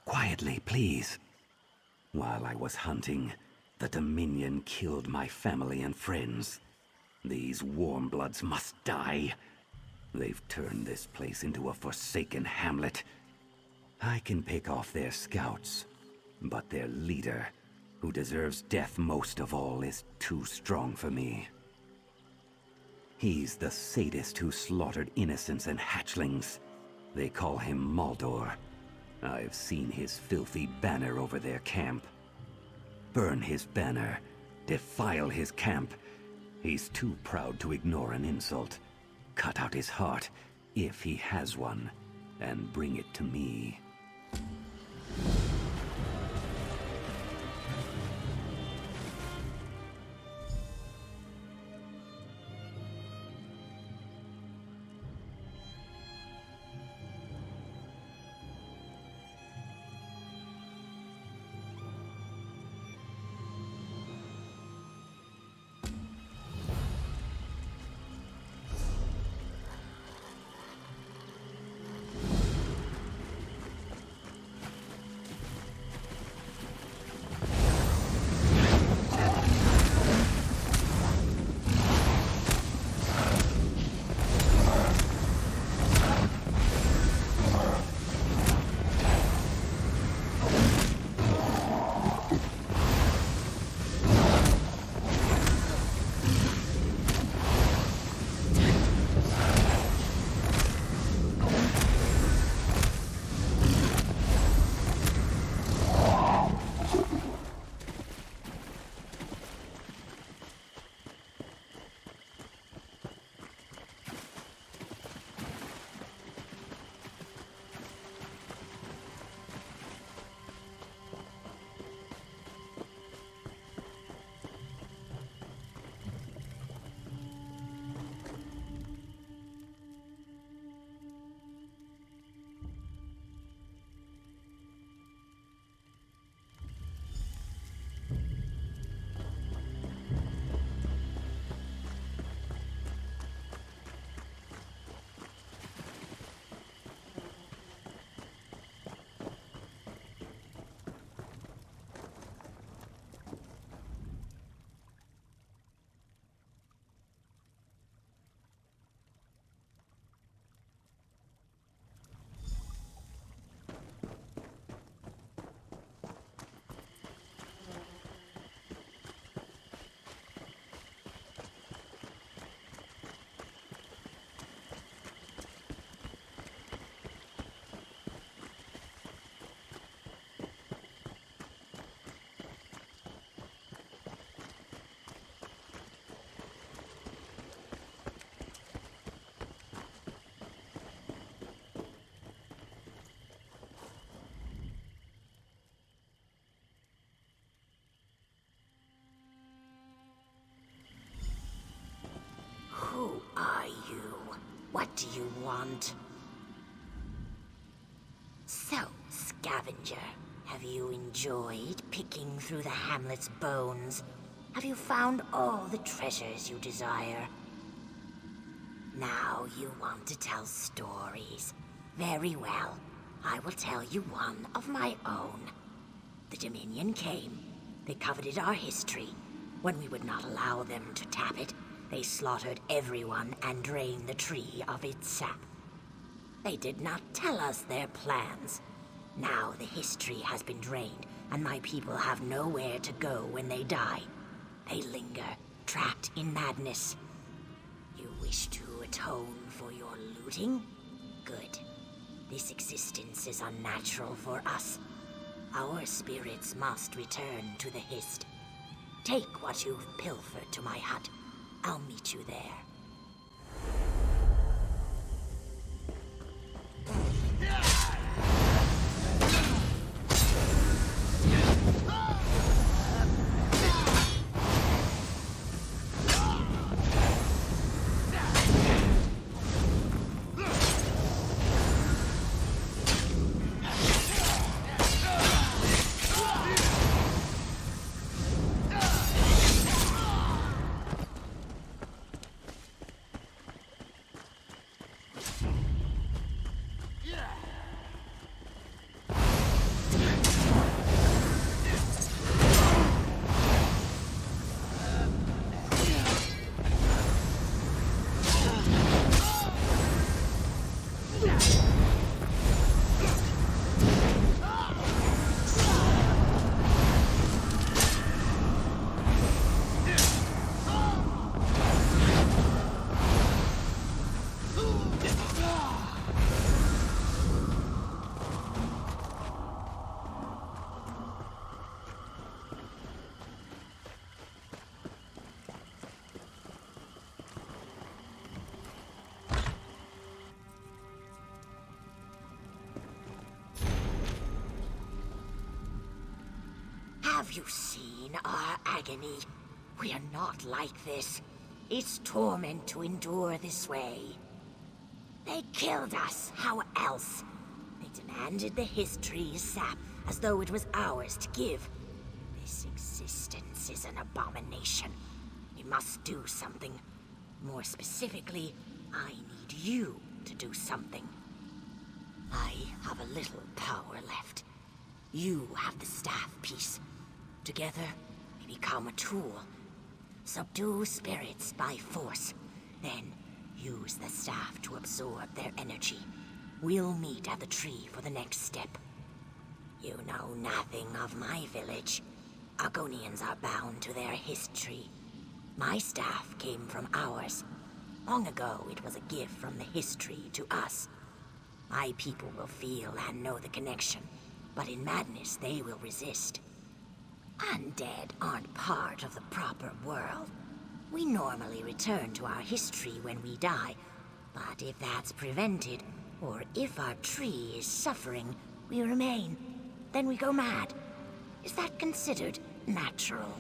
Quietly, please. While I was hunting, the Dominion killed my family and friends. These warmbloods must die. They've turned this place into a forsaken hamlet. I can pick off their scouts, but their leader, who deserves death most of all, is too strong for me. He's the sadist who slaughtered innocents and hatchlings. They call him Maldor. I've seen his filthy banner over their camp. Burn his banner. Defile his camp. He's too proud to ignore an insult. Cut out his heart, if he has one, and bring it to me. Who are you? What do you want? So, scavenger, have you enjoyed picking through the hamlet's bones? Have you found all the treasures you desire? Now you want to tell stories. Very well. I will tell you one of my own. The Dominion came. They coveted our history. When we would not allow them to tap it, they slaughtered everyone and drained the tree of its sap. They did not tell us their plans. Now the history has been drained, and my people have nowhere to go when they die. They linger, trapped in madness. You wish to atone for your looting? Good. This existence is unnatural for us. Our spirits must return to the Hist. Take what you've pilfered to my hut. I'll meet you there. Have you seen our agony? We are not like this. It's torment to endure this way. They killed us, how else? They demanded the history's sap as though it was ours to give. This existence is an abomination. We must do something. More specifically, I need you to do something. I have a little power left. You have the staff piece. Together, we become a tool. Subdue spirits by force. Then, use the staff to absorb their energy. We'll meet at the tree for the next step. You know nothing of my village. Argonians are bound to their history. My staff came from ours. Long ago, it was a gift from the history to us. My people will feel and know the connection, but in madness they will resist. Undead aren't part of the proper world. We normally return to our history when we die, but if that's prevented, or if our tree is suffering, we remain. Then we go mad. Is that considered natural?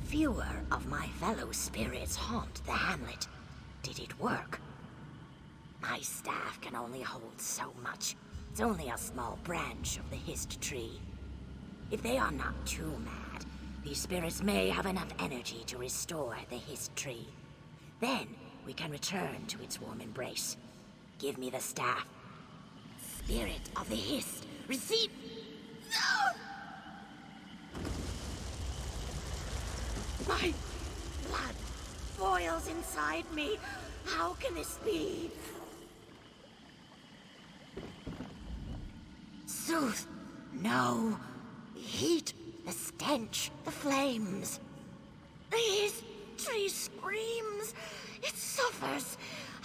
Fewer of my fellow spirits haunt the hamlet. Did it work? My staff can only hold so much. It's only a small branch of the hist tree. If they are not too mad, these spirits may have enough energy to restore the hist tree. Then we can return to its warm embrace. Give me the staff. Spirit of the hist, receive... No! My blood boils inside me. How can this be? Soothe. No. Heat. The stench. The flames. This tree screams. It suffers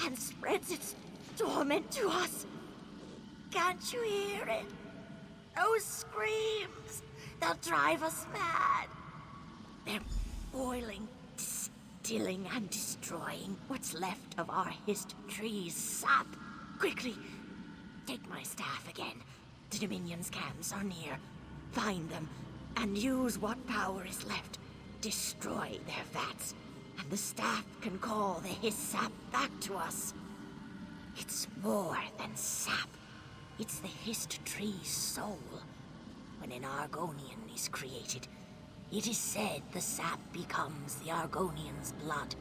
and spreads its torment to us. Can't you hear it? Those screams. They'll drive us mad. They're boiling, distilling, and destroying what's left of our hist tree's sap. Quickly, take my staff again. The Dominion's camps are near. Find them, and use what power is left. Destroy their vats, and the staff can call the hist sap back to us. It's more than sap. It's the hist tree's soul. When an Argonian is created, it is said the sap becomes the Argonian's blood,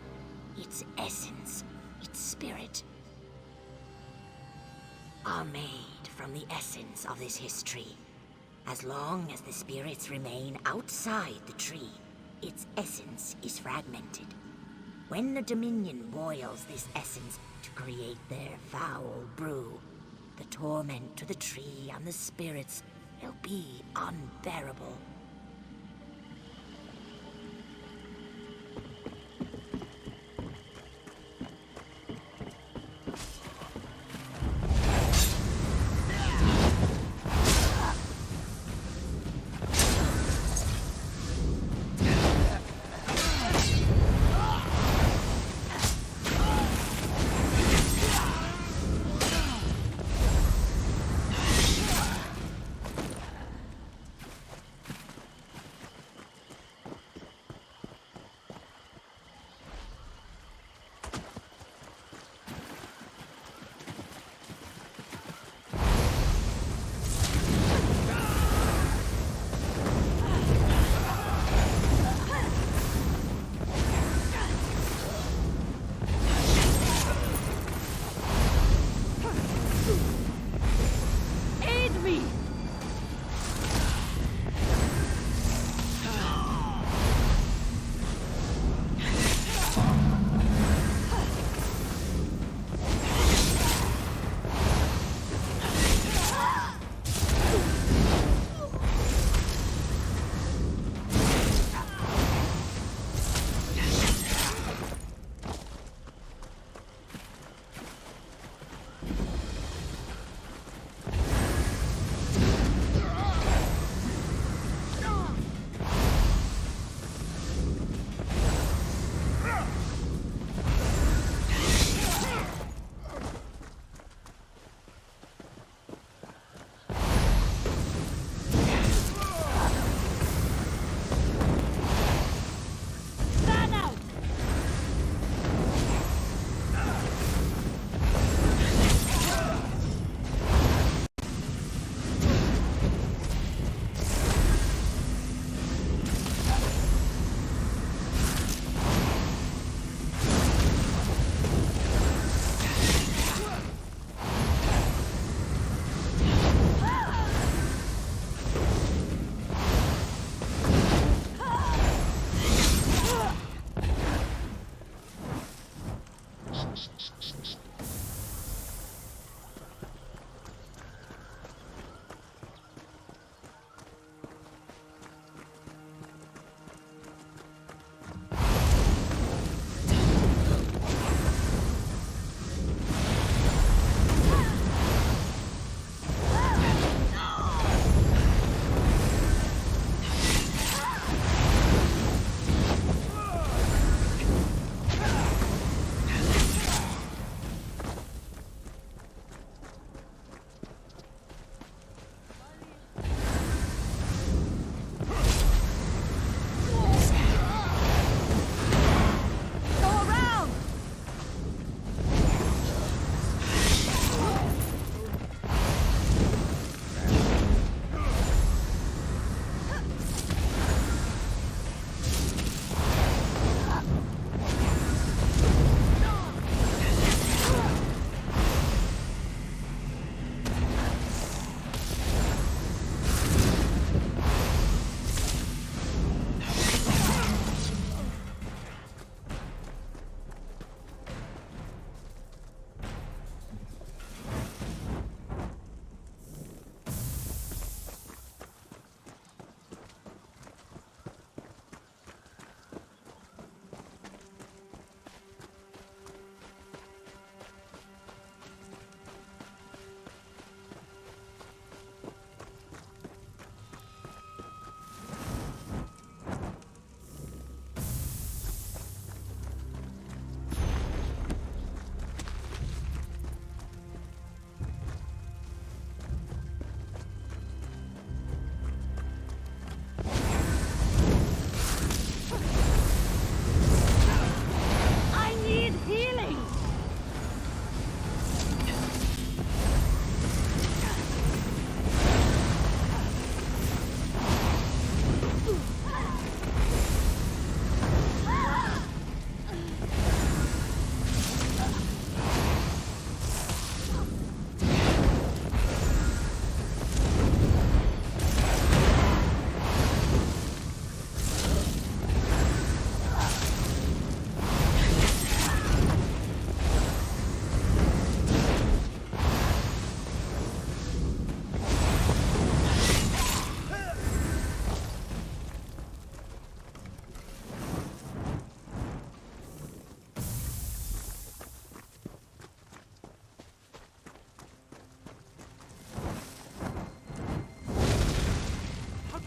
its essence, its spirit. Are made from the essence of this hist tree. As long as the spirits remain outside the tree, its essence is fragmented. When the Dominion boils this essence to create their foul brew, the torment to the tree and the spirits will be unbearable.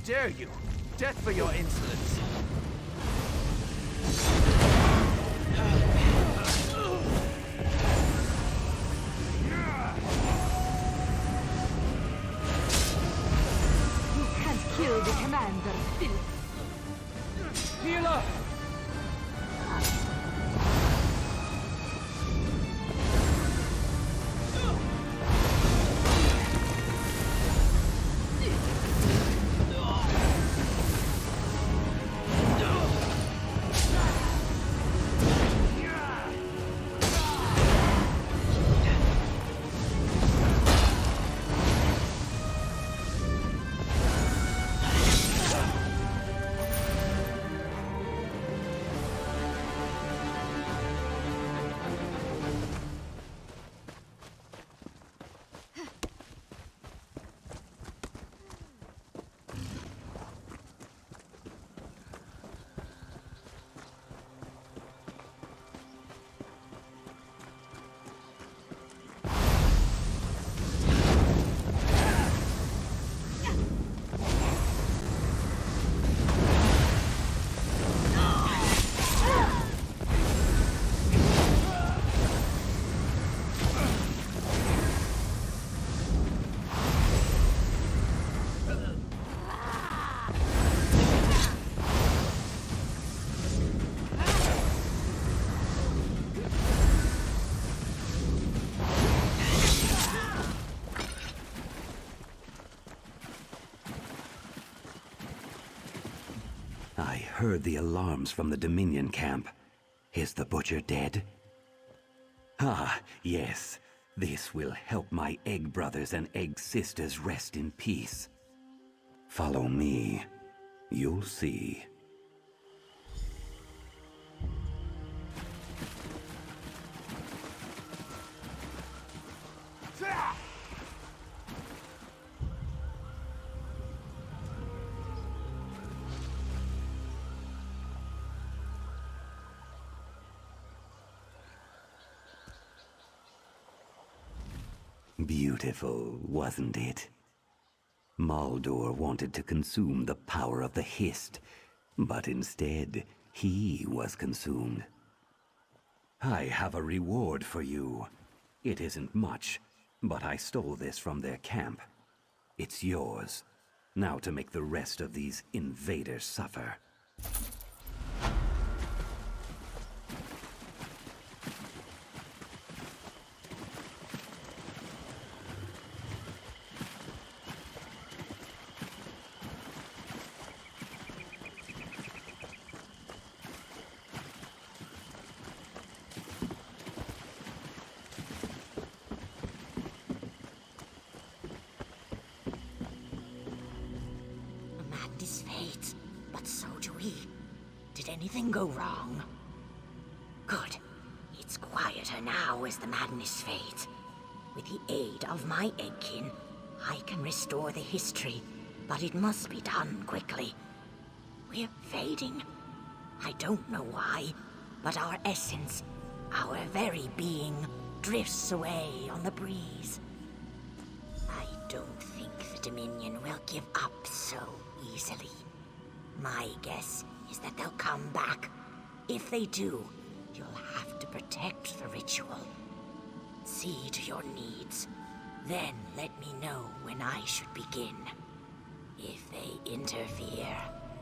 dare you? Death for your insolence. You can't kill the commander, filth. Healer! I heard the alarms from the Dominion camp. Is the butcher dead? Ah, yes. This will help my egg brothers and egg sisters rest in peace. Follow me. You'll see. Beautiful, wasn't it? Maldor wanted to consume the power of the Hist, but instead, he was consumed. I have a reward for you. It isn't much, but I stole this from their camp. It's yours. Now to make the rest of these invaders suffer. Madness fades, but so do we. Did anything go wrong? Good. It's quieter now as the madness fades. With the aid of my eggkin, I can restore the history, but it must be done quickly. We're fading. I don't know why, but our essence, our very being, drifts away on the breeze. I don't think the Dominion will give up so easily. My guess is that they'll come back. If they do, you'll have to protect the ritual. See to your needs. Then let me know when I should begin. If they interfere,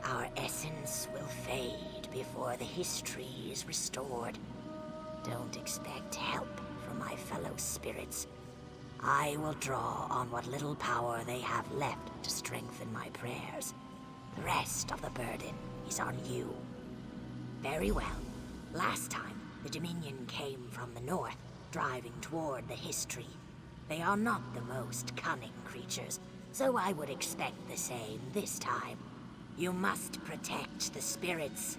our essence will fade before the history is restored. Don't expect help from my fellow spirits. I will draw on what little power they have left to strengthen my prayers. The rest of the burden is on you. Very well. Last time, the Dominion came from the north, driving toward the history. They are not the most cunning creatures, so I would expect the same this time. You must protect the spirits.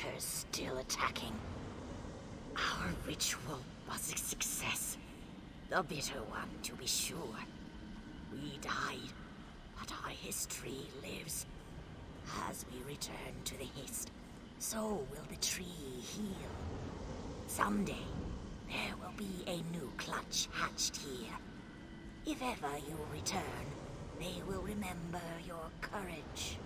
Attackers still attacking. Our ritual was a success. The bitter one, to be sure. We died, but our history lives. As we return to the Hist, so will the tree heal. Someday, there will be a new clutch hatched here. If ever you return, they will remember your courage.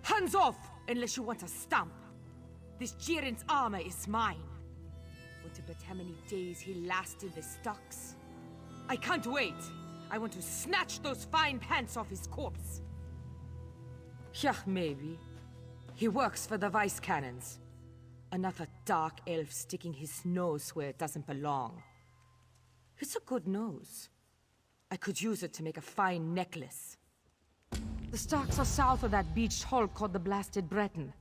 Hands off, unless you want to stamp. This Jiren's armor is mine. Want to bet how many days he lasts in the stocks? I can't wait. I want to snatch those fine pants off his corpse. Yeah, maybe. He works for the vice cannons. Another dark elf sticking his nose where it doesn't belong. It's a good nose. I could use it to make a fine necklace. The stocks are south of that beached hull called the Blasted Breton.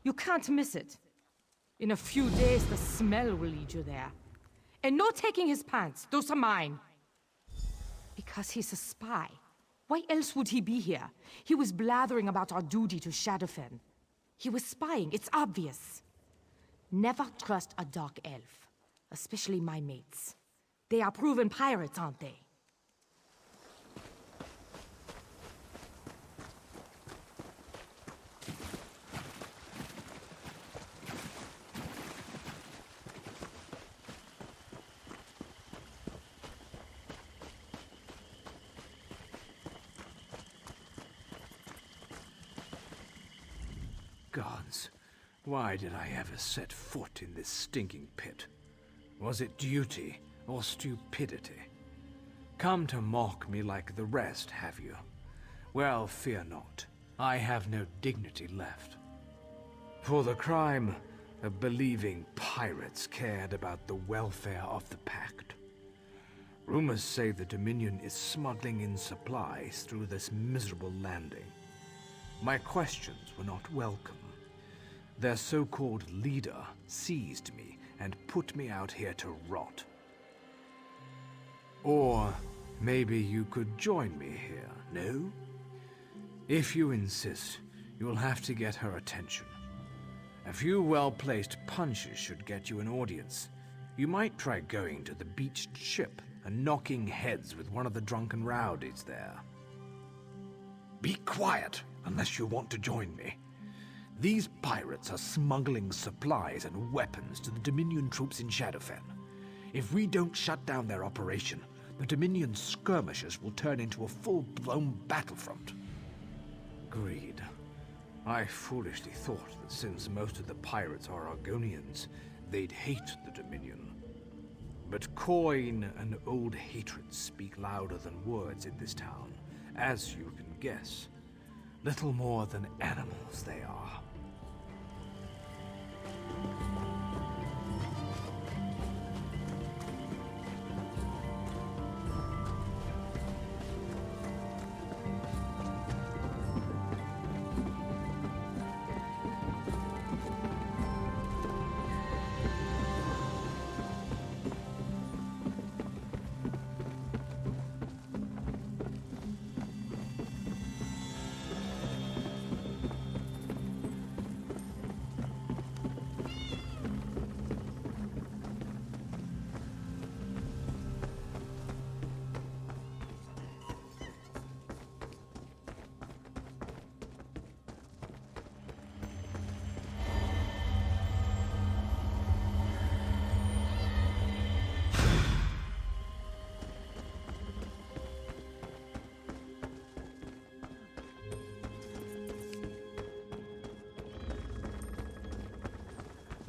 You can't miss it. In a few days, the smell will lead you there. And no taking his pants. Those are mine. Because he's a spy. Why else would he be here? He was blathering about our duty to Shadowfen. He was spying, it's obvious. Never trust a dark elf. Especially my mates. They are proven pirates, aren't they? Gods, why did I ever set foot in this stinking pit? Was it duty or stupidity? Come to mock me like the rest, have you? Well, fear not. I have no dignity left. For the crime of believing pirates cared about the welfare of the Pact. Rumors say the Dominion is smuggling in supplies through this miserable landing. My questions were not welcome. Their so-called leader seized me and put me out here to rot. Or maybe you could join me here, no? If you insist, you'll have to get her attention. A few well-placed punches should get you an audience. You might try going to the beached ship and knocking heads with one of the drunken rowdies there. Be quiet, unless you want to join me. These pirates are smuggling supplies and weapons to the Dominion troops in Shadowfen. If we don't shut down their operation, the Dominion skirmishers will turn into a full-blown battlefront. Agreed. I foolishly thought that since most of the pirates are Argonians, they'd hate the Dominion. But coin and old hatred speak louder than words in this town, as you can guess. Little more than animals they are.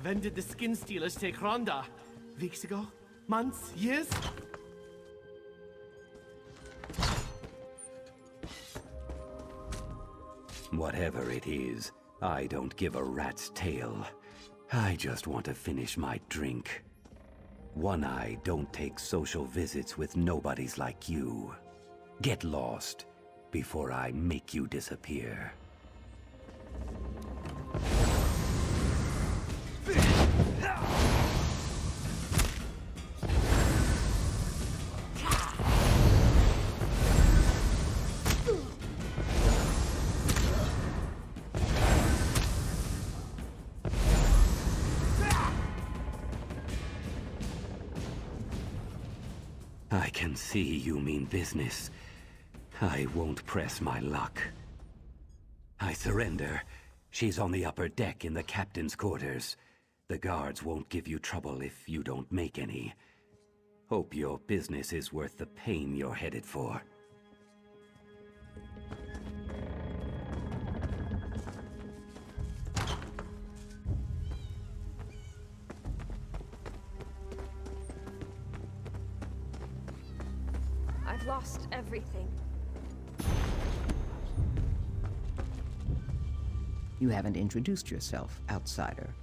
When did the skin stealers take Ronda? Weeks ago? Months? Years? Whatever it is, I don't give a rat's tail. I just want to finish my drink. One-Eye don't take social visits with nobodies like you. Get lost before I make you disappear. I can see you mean business. I won't press my luck. I surrender. She's on the upper deck in the captain's quarters. The guards won't give you trouble if you don't make any. Hope your business is worth the pain you're headed for. I've lost everything. You haven't introduced yourself, outsider.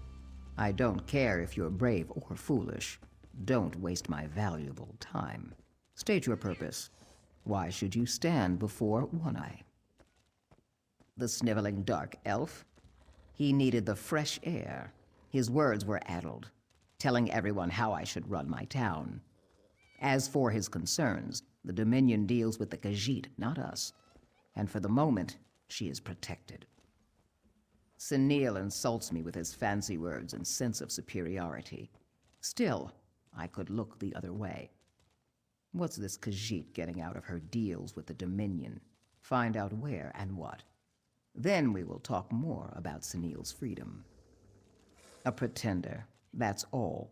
I don't care if you're brave or foolish. Don't waste my valuable time. State your purpose. Why should you stand before One-Eye? The sniveling dark elf? He needed the fresh air. His words were addled, telling everyone how I should run my town. As for his concerns, the Dominion deals with the Khajiit, not us. And for the moment, she is protected. Senil insults me with his fancy words and sense of superiority. Still, I could look the other way. What's this Khajiit getting out of her deals with the Dominion? Find out where and what. Then we will talk more about Senil's freedom. A pretender, that's all.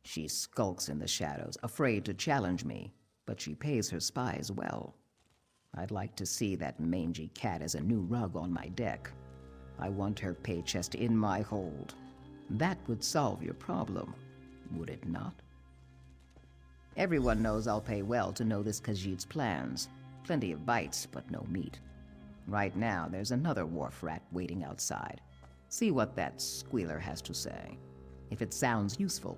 She skulks in the shadows, afraid to challenge me, but she pays her spies well. I'd like to see that mangy cat as a new rug on my deck. I want her pay chest in my hold. That would solve your problem, would it not? Everyone knows I'll pay well to know this Khajiit's plans. Plenty of bites, but no meat. Right now, there's another wharf rat waiting outside. See what that squealer has to say. If it sounds useful,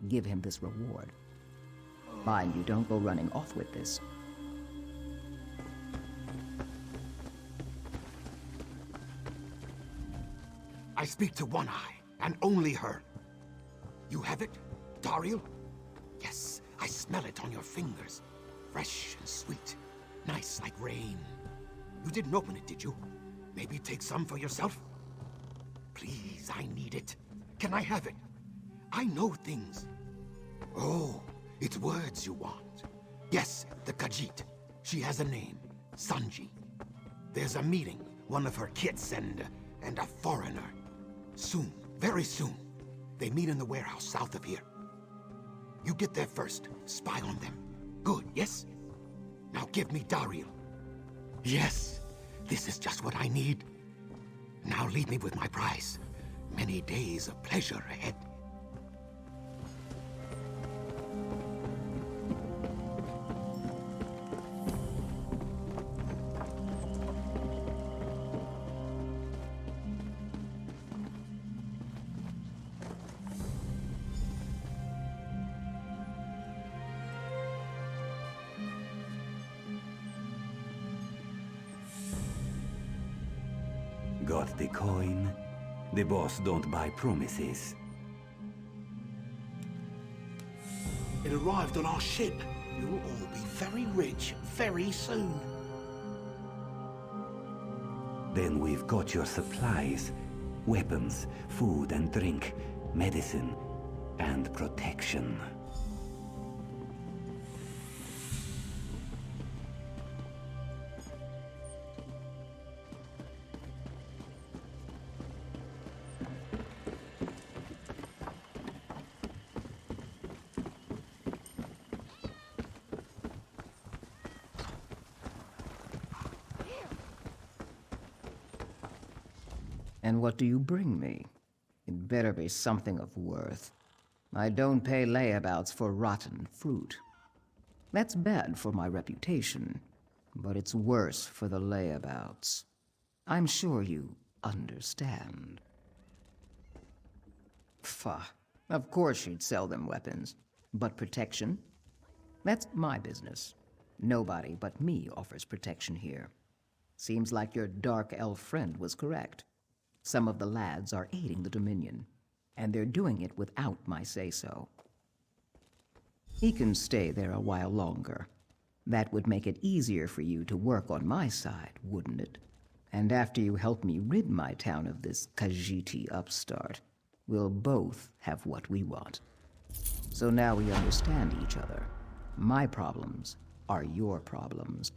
give him this reward. Mind you don't go running off with this. I speak to One-Eye, and only her. You have it, Tamriel? Yes, I smell it on your fingers. Fresh and sweet, nice like rain. You didn't open it, did you? Maybe take some for yourself? Please, I need it. Can I have it? I know things. Oh, it's words you want. Yes, the Khajiit. She has a name, Sanji. There's a meeting, one of her kits and a foreigner. Soon, very soon. They meet in the warehouse south of here. You get there first, spy on them. Good, yes? Now give me Tamriel. Yes, this is just what I need. Now leave me with my prize. Many days of pleasure ahead. Got the coin? The boss don't buy promises. It arrived on our ship. You'll all be very rich very soon. Then we've got your supplies. Weapons, food and drink, medicine, and protection. And what do you bring me? It better be something of worth. I don't pay layabouts for rotten fruit. That's bad for my reputation, but it's worse for the layabouts. I'm sure you understand. Pfah. Of course she'd sell them weapons. But protection? That's my business. Nobody but me offers protection here. Seems like your dark elf friend was correct. Some of the lads are aiding the Dominion, and they're doing it without my say-so. He can stay there a while longer. That would make it easier for you to work on my side, wouldn't it? And after you help me rid my town of this Khajiiti upstart, we'll both have what we want. So now we understand each other. My problems are your problems.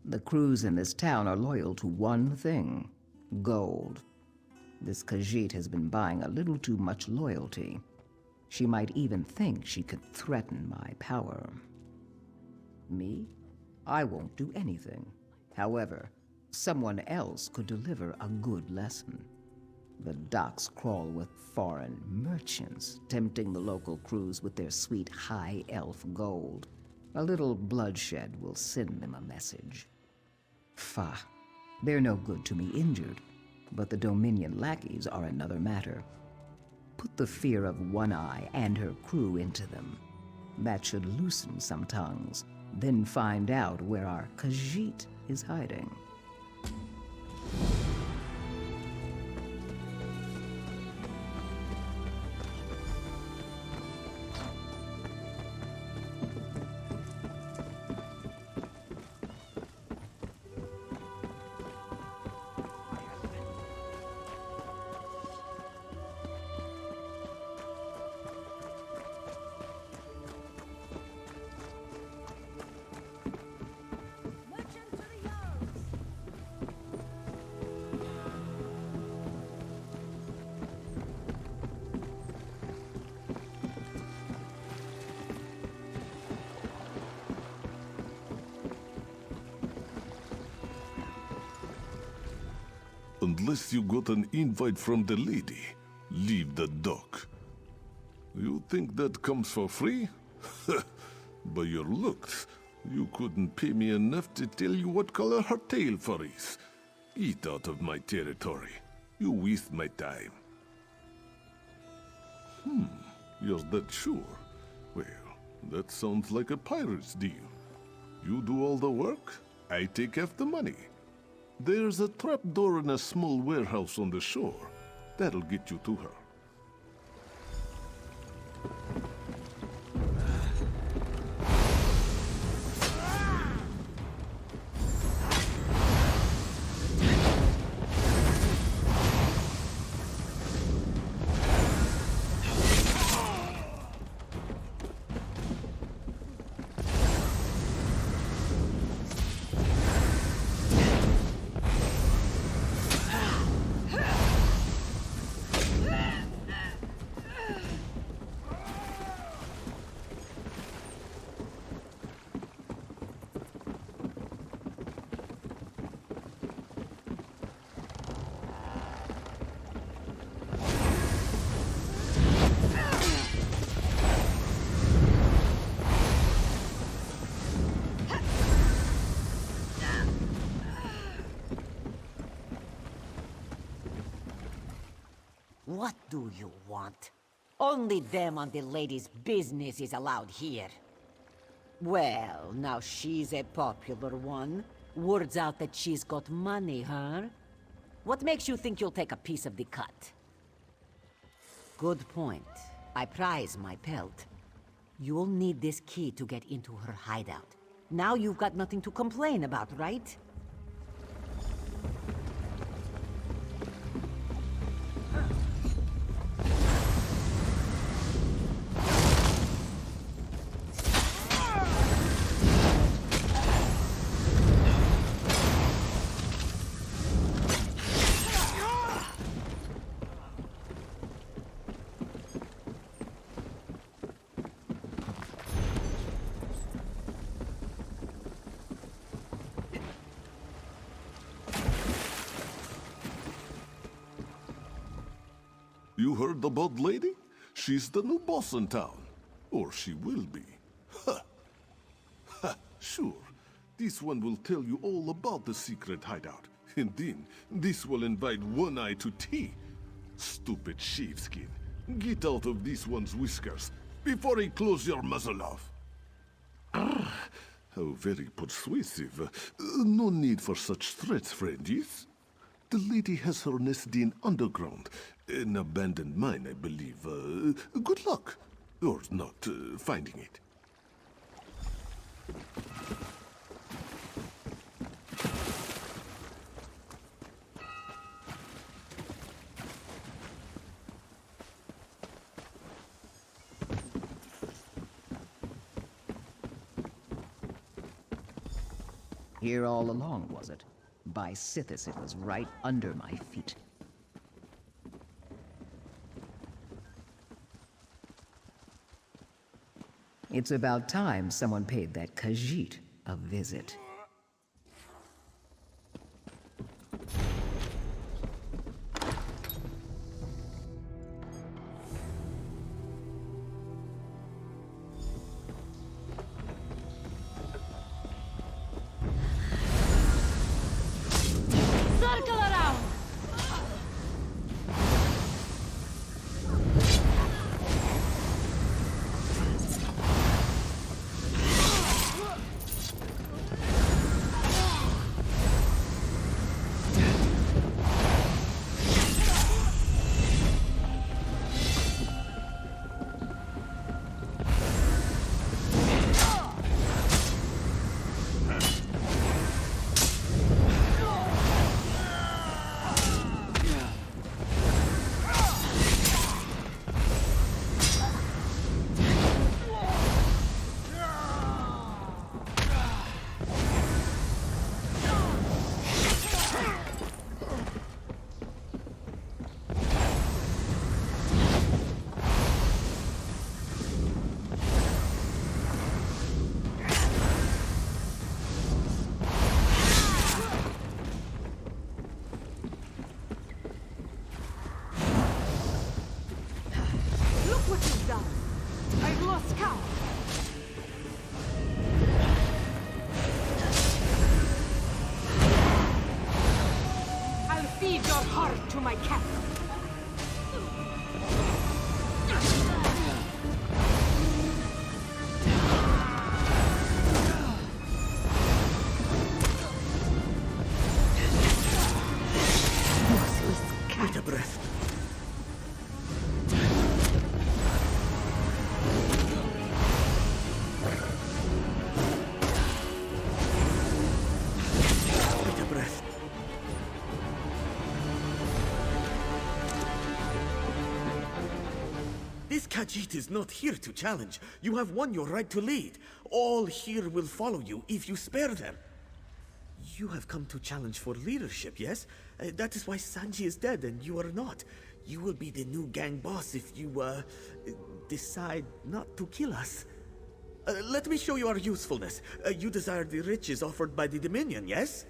The crews in this town are loyal to one thing: gold. This Khajiit has been buying a little too much loyalty. She might even think she could threaten my power. Me? I won't do anything. However, someone else could deliver a good lesson. The docks crawl with foreign merchants, tempting the local crews with their sweet high elf gold. A little bloodshed will send them a message. Pfah, they're no good to me injured, but the Dominion lackeys are another matter. Put the fear of One Eye and her crew into them. That should loosen some tongues, then find out where our Khajiit is hiding. Unless you got an invite from the lady, leave the dock. You think that comes for free? By your looks, you couldn't pay me enough to tell you what color her tail fur is. Eat out of my territory. You waste my time. You're that sure? Well, that sounds like a pirate's deal. You do all the work, I take half the money. There's a trapdoor in a small warehouse on the shore. That'll get you to her. What do you want? Only them and the lady's business is allowed here. Well, now she's a popular one. Word's out that she's got money, huh? What makes you think you'll take a piece of the cut? Good point. I prize my pelt. You'll need this key to get into her hideout. Now you've got nothing to complain about, right? You heard about Lady? She's the new boss in town. Or she will be. Ha! Ha! Sure. This one will tell you all about the secret hideout. And then, this will invite One Eye to tea. Stupid sheepskin. Get out of this one's whiskers before he close your muzzle off. Ah, how very persuasive. No need for such threats, friend, yes? The lady has her nest in underground. An abandoned mine, I believe. Good luck. Or not finding it. Here all along, was it? By Sithis, it was right under my feet. It's about time someone paid that Khajiit a visit. Circle around! I've lost count. I'll feed your heart to my cat. Take a breath. Take a breath. This Khajiit is not here to challenge. You have won your right to lead. All here will follow you if you spare them. You have come to challenge for leadership, yes? That is why Sanji is dead and you are not. You will be the new gang boss if you, decide not to kill us. Let me show you our usefulness. You desire the riches offered by the Dominion, yes?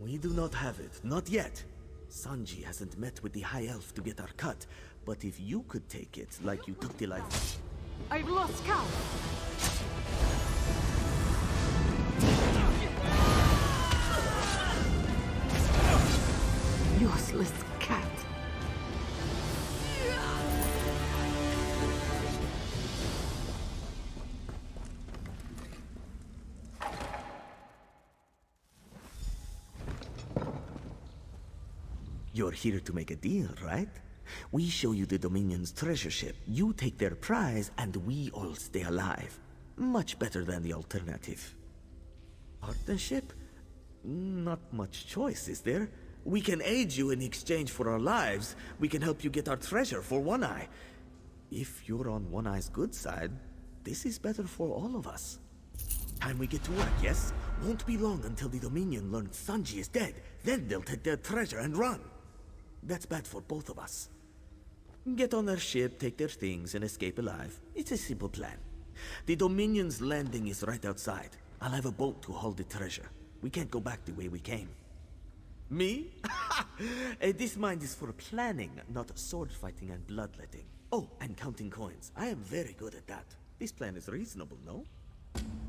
We do not have it, not yet. Sanji hasn't met with the High Elf to get our cut, but if you could take it like you took the life... I've lost count. Useless cat. You're here to make a deal, right? We show you the Dominion's treasure ship, you take their prize, and we all stay alive. Much better than the alternative. Partnership? Not much choice, is there? We can aid you in exchange for our lives. We can help you get our treasure for One Eye. If you're on One Eye's good side, this is better for all of us. Time we get to work, yes? Won't be long until the Dominion learns Sanji is dead. Then they'll take their treasure and run. That's bad for both of us. Get on their ship, take their things, and escape alive. It's a simple plan. The Dominion's landing is right outside. I'll have a boat to hold the treasure. We can't go back the way we came. Me? This mind is for planning, not sword fighting and bloodletting. Oh, and counting coins. I am very good at that. This plan is reasonable, no?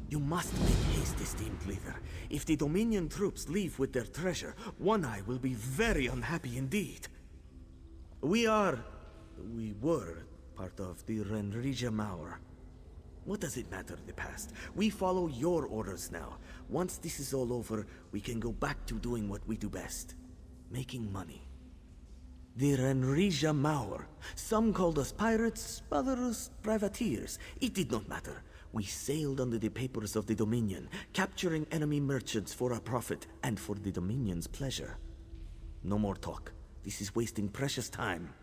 You must make haste, esteemed leader. If the Dominion troops leave with their treasure, One Eye will be very unhappy indeed. We were part of the Renrija Mauer. What does it matter, the past? We follow your orders now. Once this is all over, we can go back to doing what we do best. Making money. The Renrija Mauer. Some called us pirates, others privateers. It did not matter. We sailed under the papers of the Dominion, capturing enemy merchants for our profit and for the Dominion's pleasure. No more talk. This is wasting precious time.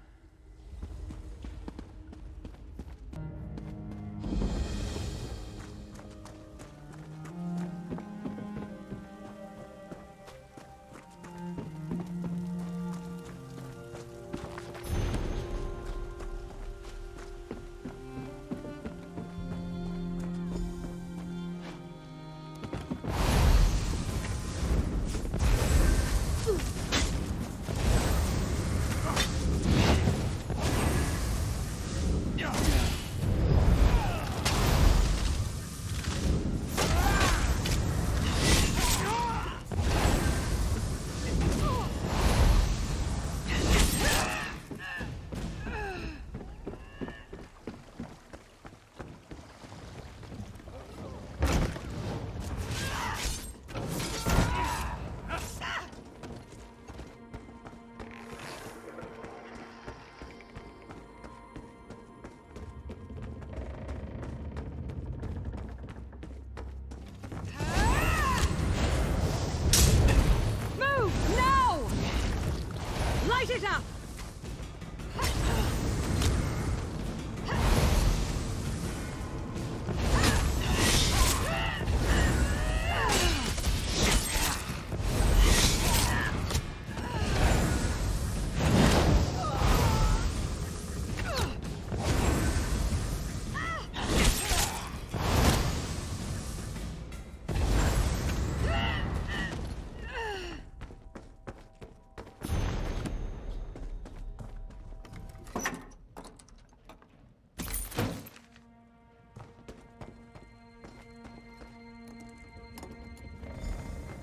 Light it up!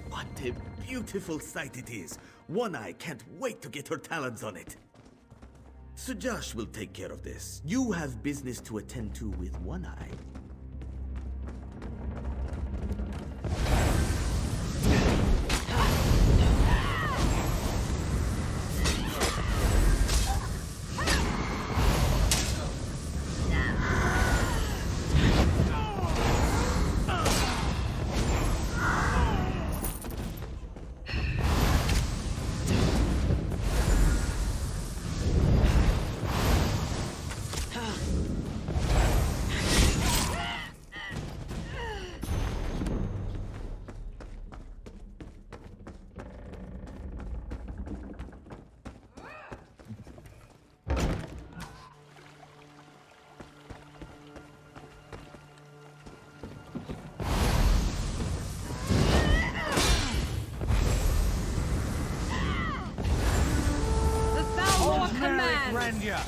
What a beautiful sight it is. One Eye can't wait to get her talons on it. Sujash will take care of this. You have business to attend to with One Eye. Grandeur!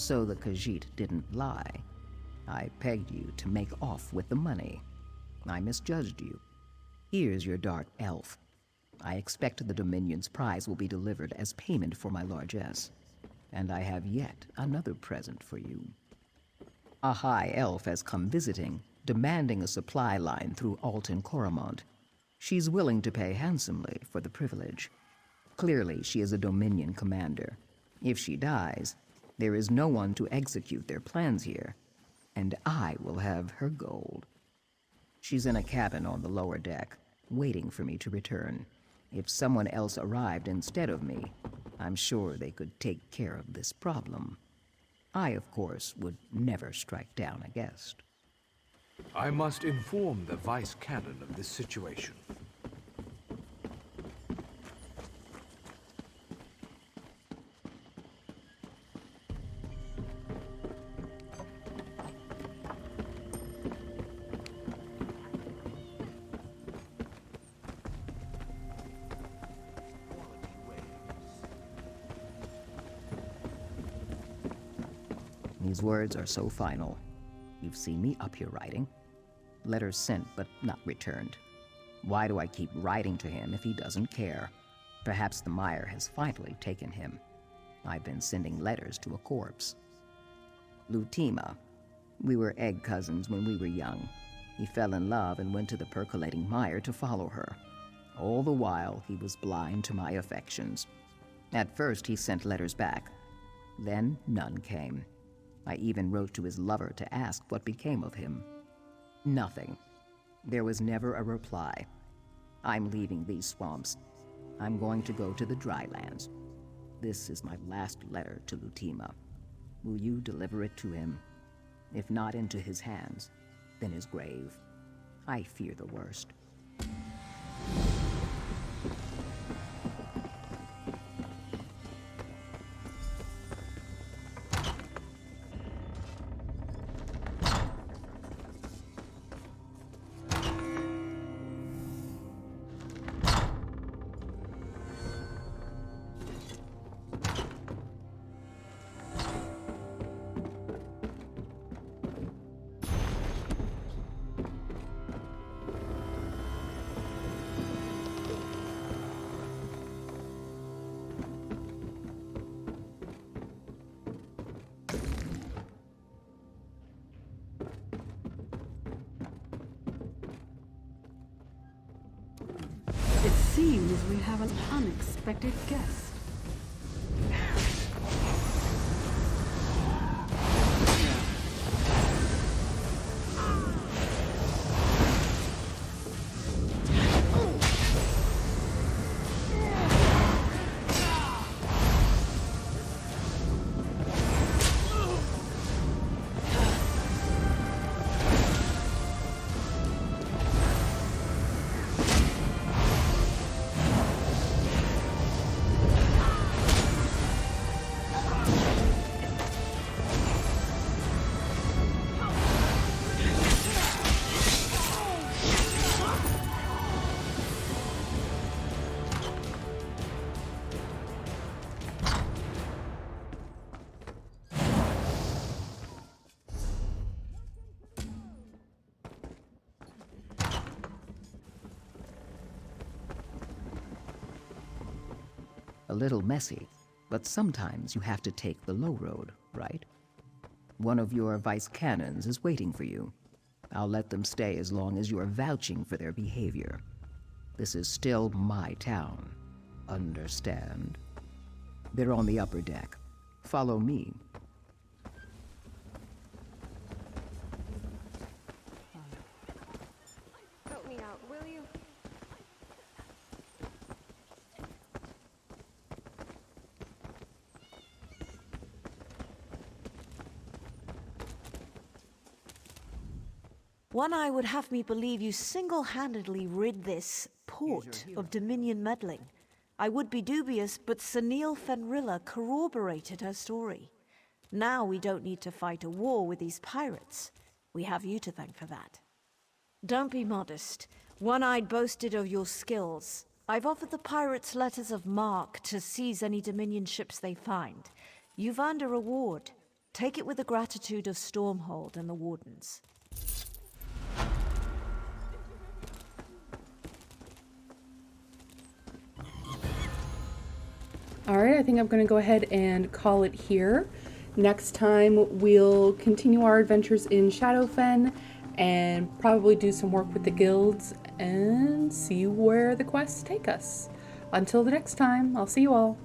So the Khajiit didn't lie. I pegged you to make off with the money. I misjudged you. Here's your dark elf. I expect the Dominion's prize will be delivered as payment for my largesse. And I have yet another present for you. A high elf has come visiting, demanding a supply line through Alton Coromont. She's willing to pay handsomely for the privilege. Clearly, she is a Dominion commander. If she dies, there is no one to execute their plans here, and I will have her gold. She's in a cabin on the lower deck, waiting for me to return. If someone else arrived instead of me, I'm sure they could take care of this problem. I, of course, would never strike down a guest. I must inform the Vice Canon of this situation. These words are so final. You've seen me up here writing. Letters sent but not returned. Why do I keep writing to him if he doesn't care? Perhaps the mire has finally taken him. I've been sending letters to a corpse. Lutima. We were egg cousins when we were young. He fell in love and went to the percolating mire to follow her. All the while, he was blind to my affections. At first, he sent letters back. Then, none came. I even wrote to his lover to ask what became of him. Nothing. There was never a reply. I'm leaving these swamps. I'm going to go to the drylands. This is my last letter to Lutima. Will you deliver it to him? If not into his hands, then his grave. I fear the worst. It seems we have an unexpected guest. A little messy, but sometimes you have to take the low road, right? One of your vice canons is waiting for you. I'll let them stay as long as you are vouching for their behavior. This is still my town. Understand? They're on the upper deck. Follow me. Help me out, will you? One Eye would have me believe you single-handedly rid this port of Dominion meddling. I would be dubious, but Sunil Fenrilla corroborated her story. Now we don't need to fight a war with these pirates. We have you to thank for that. Don't be modest. One-Eyed boasted of your skills. I've offered the pirates letters of marque to seize any Dominion ships they find. You've earned a reward. Take it with the gratitude of Stormhold and the Wardens. Alright, I think I'm going to go ahead and call it here. Next time, we'll continue our adventures in Shadowfen and probably do some work with the guilds and see where the quests take us. Until the next time, I'll see you all.